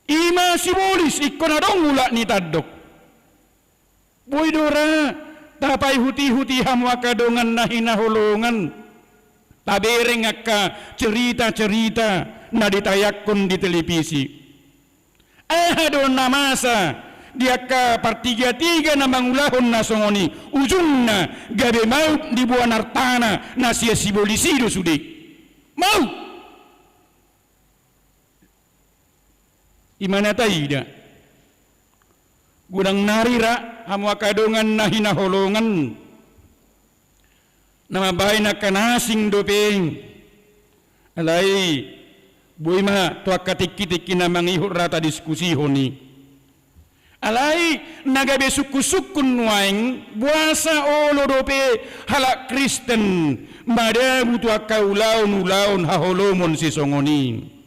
Ima simbolis ikonadong ulak ni tadok. Boydora tapai huti-huti hamwa kadongan nahinahulungan. Tabereng akka cerita-cerita na ditayakon di televisi. Adon namasa dia ka partiga-tiga na mangulahon na songoni ujungna gabe maut di buah nartana na sia sibolisido sudi. Mau imana taida gudang narira hamwa kadongan na hinaholongan nama bahay na kanasing dopeng alay buhay ma tuwa katik-kitik na mangihur rata diskusi honi alay nagabe suku-sukun nuaing buasa olo dope halak Kristen madabu tuwa kaulaon-ulaon haholomon si songoni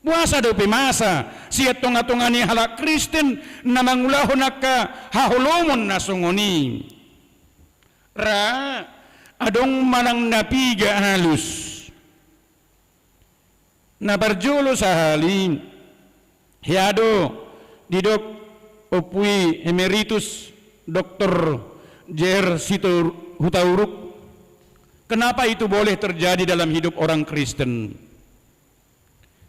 buasa dope masa siya tonga-tonga ni halak Kristen na mangulahon ka haholomon na songoni ra adong manang napiga halus na barjolo sa halin hiado didok opui emeritus Dr. Jer Sito Hutauruk. Kenapa itu boleh terjadi dalam hidup orang Kristen?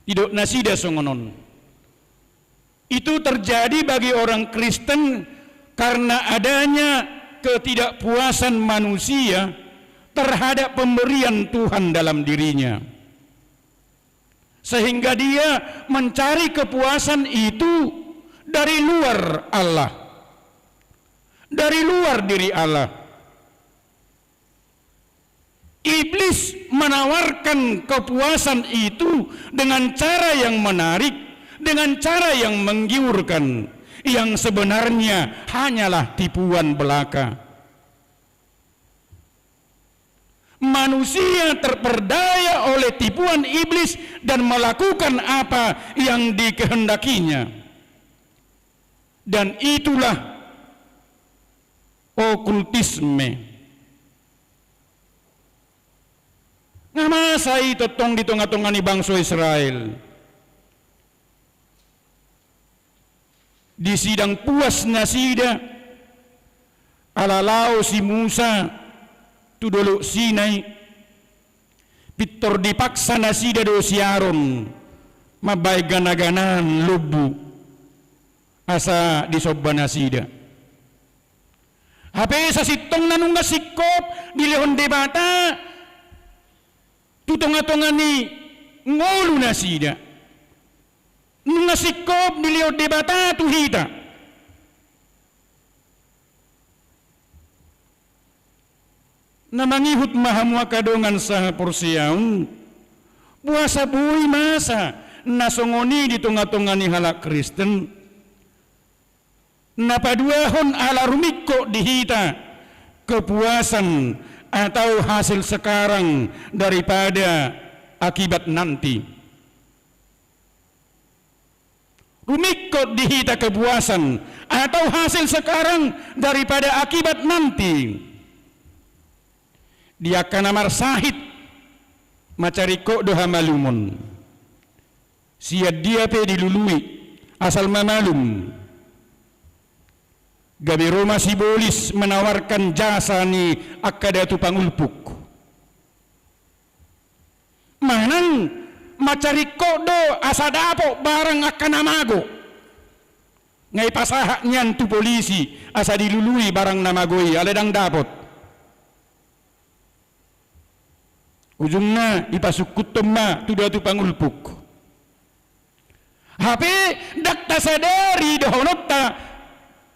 Didok nasida songonon. Itu terjadi bagi orang Kristen karena adanya ketidakpuasan manusia terhadap pemberian Tuhan dalam dirinya. Sehingga dia mencari kepuasan itu dari luar Allah. dari luar diri Allah. Iblis menawarkan kepuasan itu dengan cara yang menarik, dengan cara yang menggiurkan, yang sebenarnya hanyalah tipuan belaka. Manusia terperdaya oleh tipuan iblis dan melakukan apa yang dikehendakinya. Dan itulah okultisme. Ngamasa itu tong di tengah-tengah ni bangsa Israel. Di sidang puas nasida alalau si Musa tu dulu Sinai pitor dipaksa nasida do si Aron mabay ganaganan lubu asa disobba nasida. Hape sa sitong nanungga sikop di lehon debata tutonga-tonga ni ngolu nasida nunga sikop di lehon debata tuhita na mangihut mahamwa kadongan sa porsiyaon puasa buhay masa nasongoni di tunga-tunga ni halak Kristen napaduahon ala rumiko dihita kepuasan atau hasil sekarang daripada akibat nanti. Rumiko dihita kepuasan atau hasil sekarang daripada akibat nanti. Dia kana marsahit macariko doha malumon. Siad dia pe dilului asal mamalum. Gabi Roma Sibolis menawarkan jasa ni akadatu pangulpuk. Manang macariko do asadapo barang akan namago. Ngai pasahak nyan tu polisi asa dilului barang namagoi aledang dapot. Ujungnya dipasuk ma tu datu pangulpuk. Hape dakta sadari dohonota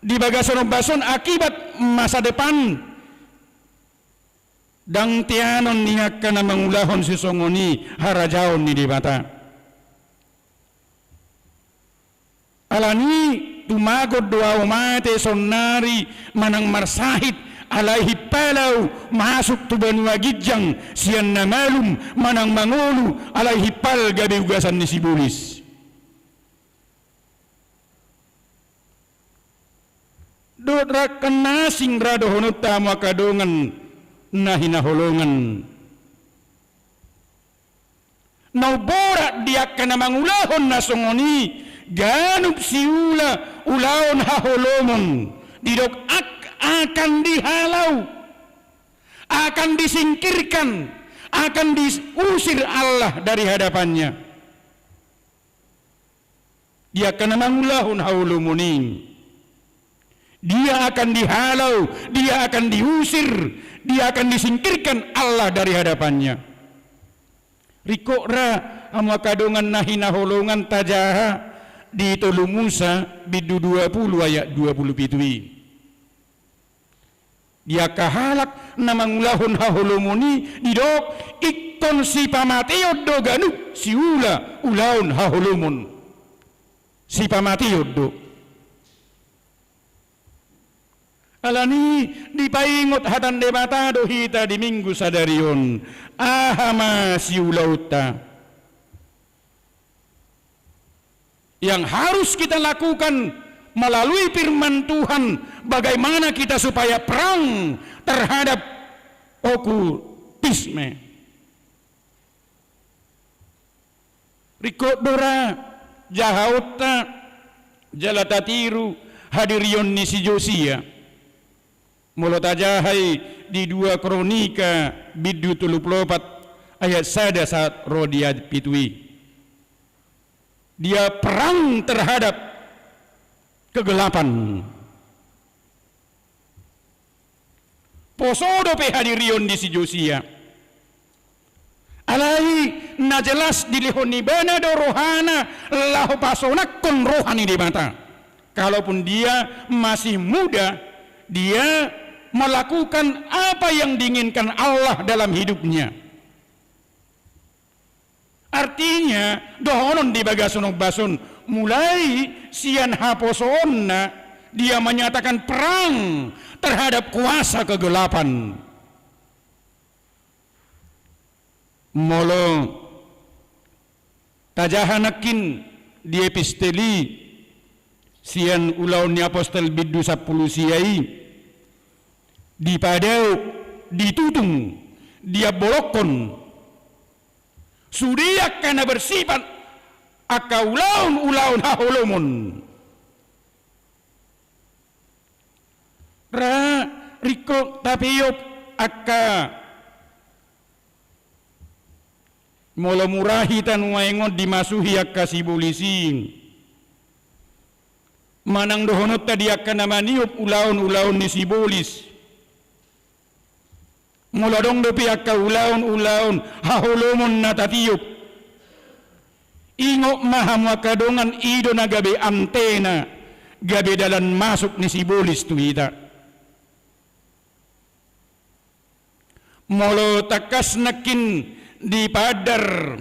di bagason-bason akibat masa depan dang tianon niaka na mangulahon si songoni harajaon ni di mata alani tumagod doa umate sonari manang marsahit alaihi palau masuk tu banua gijang sian na malum manang mangulu alaihi pal gabi ugasan ni Sibolis. Dodra kenasing rado honuta makadongan nahinaholongan. Nauborat dia kena mangulahon nasongoni ganup siula ulaon haholomon didok akan dihalau, akan disingkirkan, akan diusir Allah dari hadapannya. Dia kena mangulahon haolomonin. Dia akan dihalau, dia akan diusir, dia akan disingkirkan Allah dari hadapannya. Rikokra ama kadongan nahina holongan tajaha di tolu Musa bidu 20 ayat 20 pitui. Dia kahalak namangulahon haholomoni didok ikon si pamatiyod do ganuk si ula ulaon haholomon. Si pamatiyod do. Alani dipaingot hatan debata dohita di minggu sadarion ahama siulauta. Yang harus kita lakukan melalui firman Tuhan bagaimana kita supaya perang terhadap okultisme. Rikodora jahauta jalatatiru hadirion nisi Josia. Mulotajahai di 2 Kronika bidu 34 ayat sada saat rodiat pitui. Dia perang terhadap kegelapan. Posodo pe hadirion di si Josia. Alai na jelas dilihoni bana do rohana lahu pasonak kon rohani di mata. Kalaupun dia masih muda dia melakukan apa yang diinginkan Allah dalam hidupnya. Artinya dohonon di bagasunong basun mulai sian haposonna dia menyatakan perang terhadap kuasa kegelapan. Molo tajahanakin di episteli sian ulaun ni apostol biddu 10 siai dipadau ditutung dia bolokon sudiak karena bersifat akaulaun haholomun ra riko tapiyop akka mula murahitan waingon dimasuhi akka sibulisin manang dohonot tadi akka namaniup ulaun ni sibulis mula dong dopi akka ulaun haholomun natatiyup ingok maham wakadongan ido na gabi antena gabi dalan masuk ni sibulis tu ita molo takas nakin di padar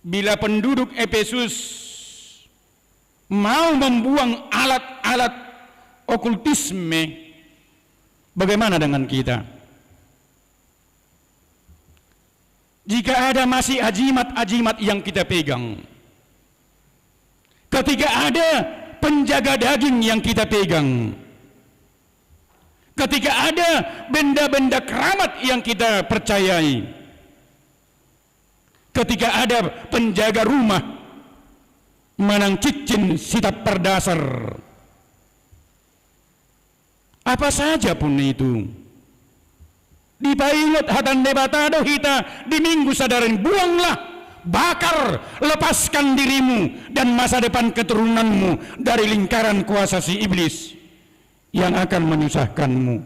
bila penduduk Efesus mau membuang alat-alat okultisme, bagaimana dengan kita? Jika ada masih ajimat-ajimat yang kita pegang, ketika ada penjaga daging yang kita pegang, ketika ada benda-benda keramat yang kita percayai, ketika ada penjaga rumah manang cicin sitap perdasar, apa saja pun itu, dipaingot hatan debatado hita di minggu sadarin buanglah, bakar, lepaskan dirimu dan masa depan keturunanmu dari lingkaran kuasa si iblis yang akan menyusahkanmu.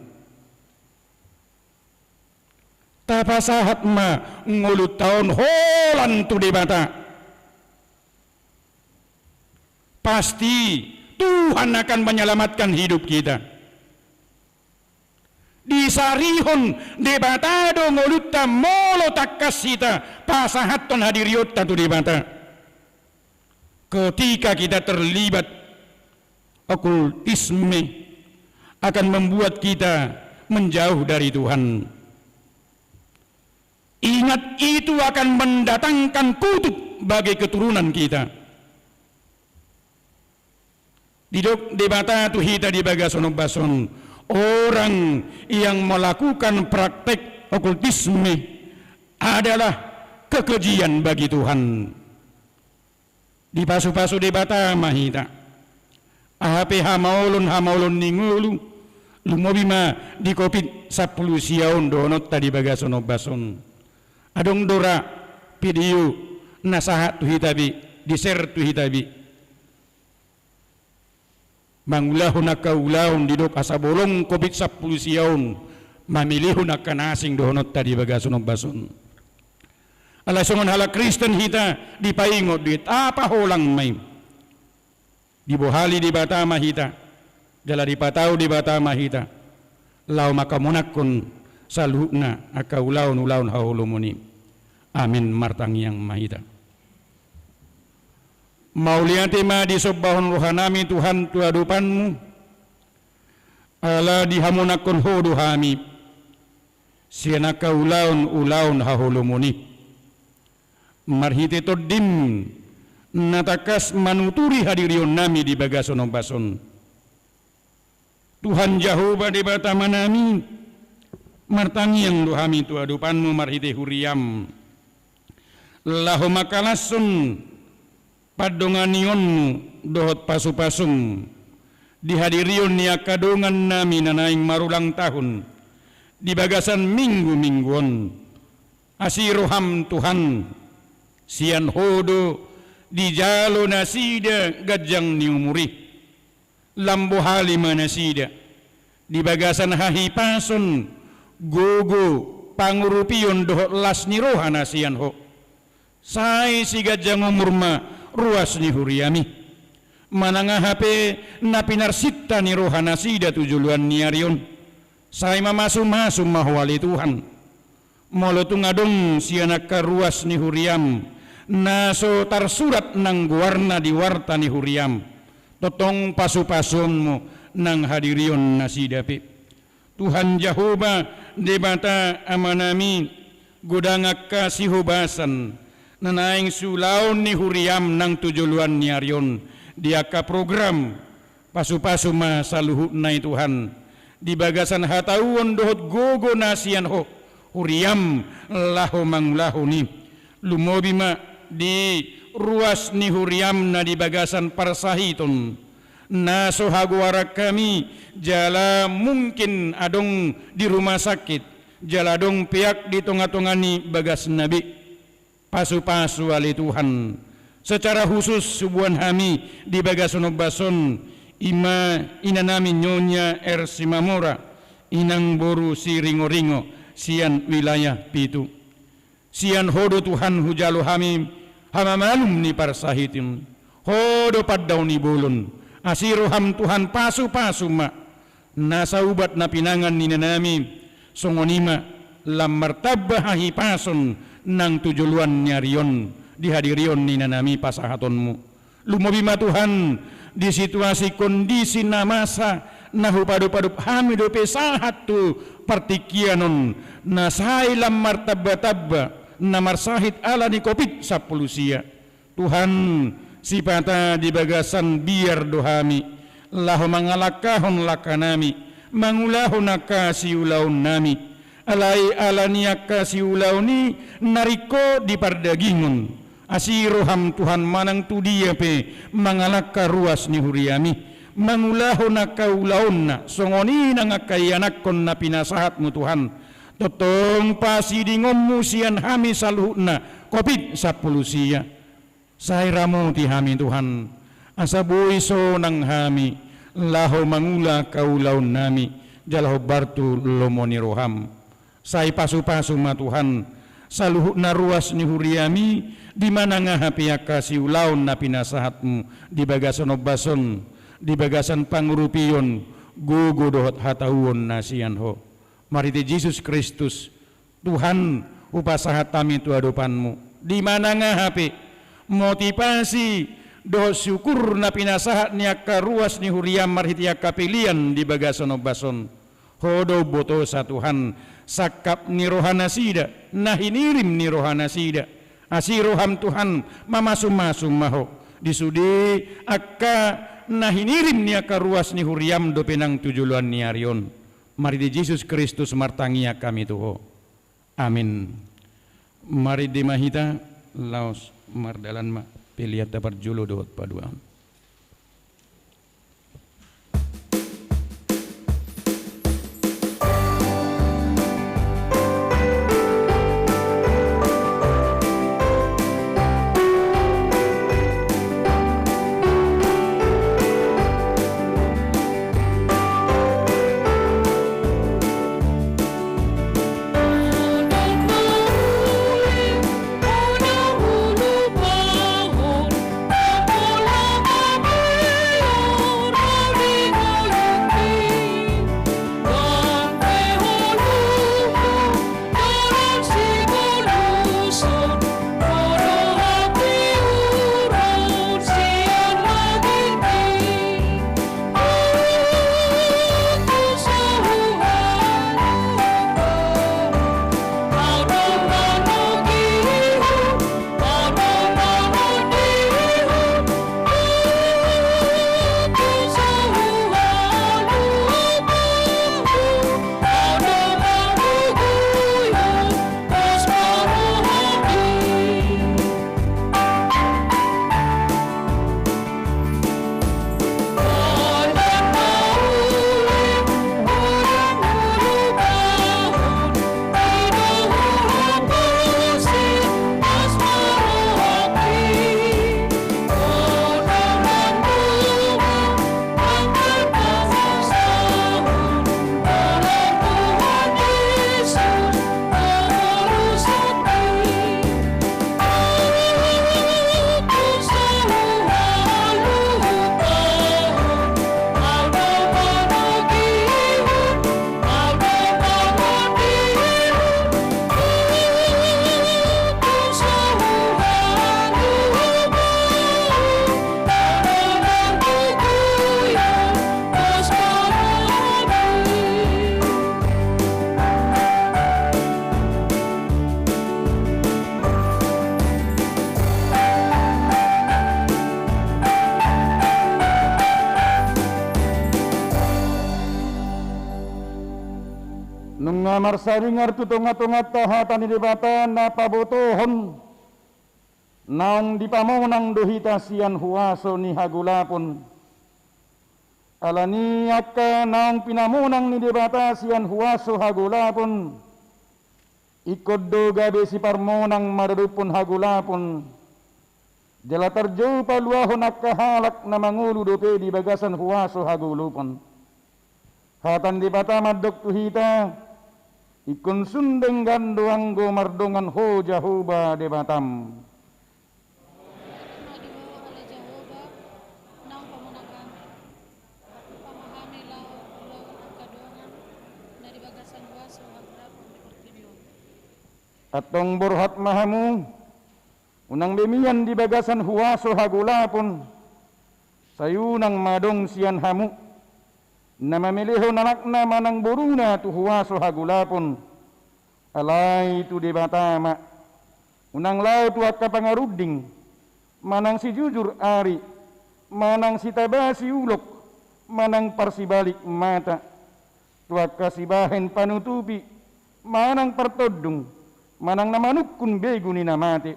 Tapasahat ma ngulut tahun holan tu debata. Pasti Tuhan akan menyelamatkan hidup kita. Di sarihon debatado ngulutta molo takkasita pasahat ton hadiriotta tu debata. Ketika kita terlibat okultisme akan membuat kita menjauh dari Tuhan. Ingat, itu akan mendatangkan kutuk bagi keturunan kita. Didok debata tu hita di bagasono bason, orang yang melakukan praktek okultisme adalah kekejian bagi Tuhan. Di pasu-pasu debata mahita ahape hamaulun ningulu lumobima di kopit 10 siaun donot tadi bagasono bason adong dora video nasahat tu hitabi di share tu hitabi mangulahun akaulaun didok asabolong kopit 10 siaun mamilihun akanasing donot tadi bagasono bason alasongon hala Kristen hita dipaingot duit apa holang may di bohali di bata mahita jala di patau di bata mahita lau makamunakun saluhna akaulaun haulumuni amin martang yang mahita mauliati ma disobbahun rohanami Tuhan tuadupanmu ala dihamunakun hoduhami siana kaulaun haulumuni marhite todim natakas manuturi hadirion nami di bagasono bason Tuhan Jehovah di bata manami martangi yang duhami tu adupanmu marhite huriam lahu makalasun padonganionmu dohot pasu-pasum dihadirion niya kadongan nami nanaing marulang tahun di bagasan minggu-mingguon asiroham Tuhan sian hodo di jalo nasida gajang niumuri lambo halima nasida di bagasan hahipason gogo pangurupion dohot las ni roha nasian ho sai si gajang umurma ruas ni huriami mananga hape na pinarsita ni rohana sida tujuluan niarion say mamasum-masum mahwali Tuhan molo tungadong siya nakaruas ni Huriam naso tarsurat ng guwarna di warta ni Huriam totong pasu-pasun mo ng hadirion na sidapi Tuhan Jehovah debata amanami gudangak kasihubasan nanaing sulaon ni Huriam ng tujuluan ni Arion dia ka program pasu-pasu ma saluhut na Tuhan di bagasan hatauon dohot gogo nasian ho Huriam laho manglaho ni lumobi ma di ruas ni Huriam na di bagasan parsahiton na sohaguarak kami jala mungkin adong di rumah sakit jala dong pihak di tengah-tengah ni bagas nabi pasu-pasu ali Tuhan secara khusus subuhan kami di bagasan bason ima ina namin nyonya Simamora inang boru si ringo-ringo sian wilayah pitu sian hodo Tuhan hujalo kami hamamalum ni parsahitin hodo paddaw ni bulon asiro ham Tuhan pasu-pasu ma nasa ubat na pinangan ni nanami songonima lam martabah hipason nang tujuluan nyarion dihadirion ni nanami pasahatonmu lumobima Tuhan di situasi kondisi namasa nahu padup-padup hamido pesahat tu partikianon nasai lam martabah namar sahid ala ni COVID 10 sia Tuhan sipata di bagasan biar dohami lahu mangalakahon lakanami mangulahon akasi ulaun nami alai alania kasi ulauni nariko di pardagingon asiroham Tuhan manang tu dia pe mangalaka ruas ni Huriami mangulahon akaulaunna songoni nang akayanakon na pinasahatmu Tuhan totong pasidingommu sian hami saluhna COVID 10 sia sairamu ti hami Tuhan asabuy so nang hami laho mangula kaulaun nami jalaho bartu lomoni roham say pasu-pasu ma Tuhan saluhut na ruas ni Huriami di mana ngahapiaka si ulaun na pinasahatmu di bagasan obason di bagasan pangurupion gugu dohot hatauon na siyan ho mariti Jesus Kristus Tuhan upasahat kami tu adupanmu di mana ngahapi motivasi doh syukur na pinasahat niya karuas ni Huriam marhitiya kapilian di bagasan obason hodo boto sa Tuhan sakap ni rohana sida nahinirim ni rohana sida asiroham Tuhan mamasum-masum maho disudi akka nahinirim niya karuas ni Huriam do penang tujuluan ni Arion mari di Jesus Kristus martangia kami tuho amin mari di mahita laos mardalan ma pilihat dapat julu dohot paduan Hulu bangun, Unamar saringar tutungat-tungat tahatan di bata na pabotohon naong di pamonang dohita siyan huwaso ni hagulapon. Alaniak ka naong pinamunang ni debata siyan huwaso hagulapon. Ikod do gabi si parmonang mararupon hagulapon. Jala tarjo paluahon ak kahalak na mangulu dope di bagasan huwaso hagulupon. Hatan debata madok tuhita. Ikon sundeng gandoang go mardongan ho Jahoba debatam. oleh Jahoba nang pamunakan pamahami lawan kadongan dari bagasan huwaso hagulapon di pertibion. Atong borhat mahamu unang bemian di bagasan huwaso hagulapon sayunang madong siyan hamu na mamiliho nanakna manang buruna tu huwaso hagulapon alay tu debatama unang lao tu akka pangaruding manang si jujur ari manang si tabasi ulok manang parsibalik mata tu akka si bahen panutupi manang pertodung manang namanukun begu ni namate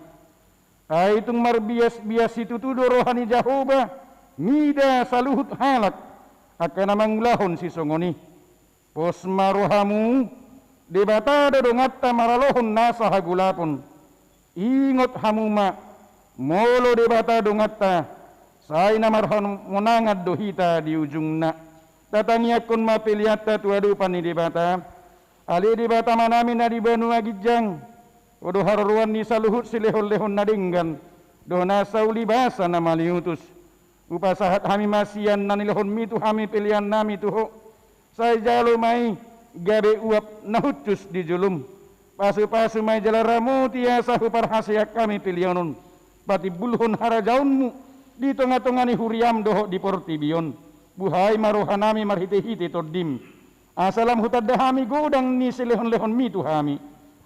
ay itong marbias-bias itu tudo rohani Jahoba mida saluhut halak akan namang lahon si songoni pos marohamu debata dongatta maralohon nasa hagulapon ingot hamuma molo debata dongatta say namarhon monangad dohita di ujung na tatangiakon mapiliata tuadupan ni debata ali debata manamin na di Banua Gijang odo haruan ni saluhut silehon-lehon nadinggan do nasa ulibasa na maliutus upasahat hami masian nanilehon mitu hami pilihan nami tuho saya jalo mai gabe uap nahucus di julum pasu-pasu mai jalaramu tia sahu parhasiak kami pilihanon pati bulhon harajaunmu di tengah-tengah ni huriam doho di portibion buhai marohanami marhite-hite todim asalam hutadahami godang ni silehon-lehon mitu hami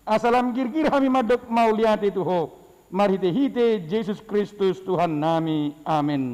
asalam girgir hami madok mauliati tuho marhite-hite Yesus Kristus Tuhan nami amin.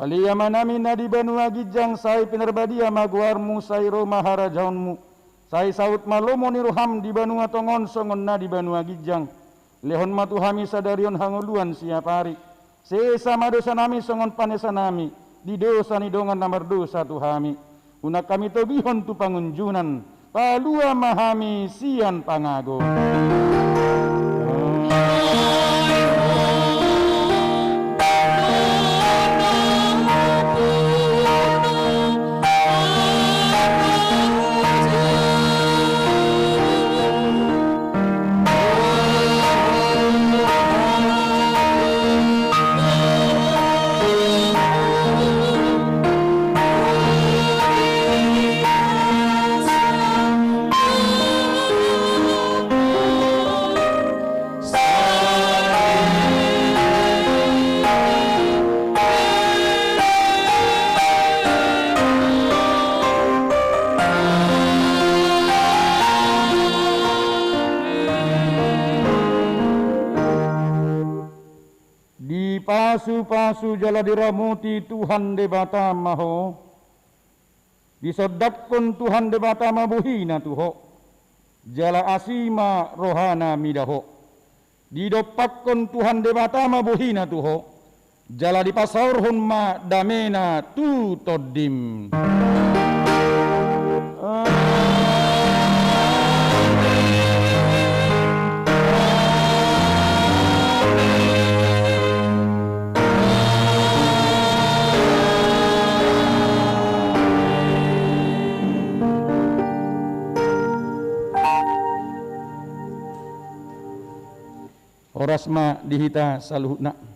Aliyama namin na di Banua Gijang say pinarbadia maguarmu say Roma harajaunmu say saut malomo ni roham di Banua Tongon songon na di Banua Gijang lehon matuhami sadarion hanguluan siapari sesama dosa nami songon panesa nami di dosa ni dongan namar dosa tuhami unak kami tobihon tu pangunjunan palua mahami sian pangago. Pasu-pasu jala diramuti Tuhan debata maho disodapkon Tuhan debata mabuhina tuho jala asima rohana midaho didopakkon Tuhan debata mabuhina tuho jala dipasaurhun ma damena tu todim. Orasma dihita saluhna.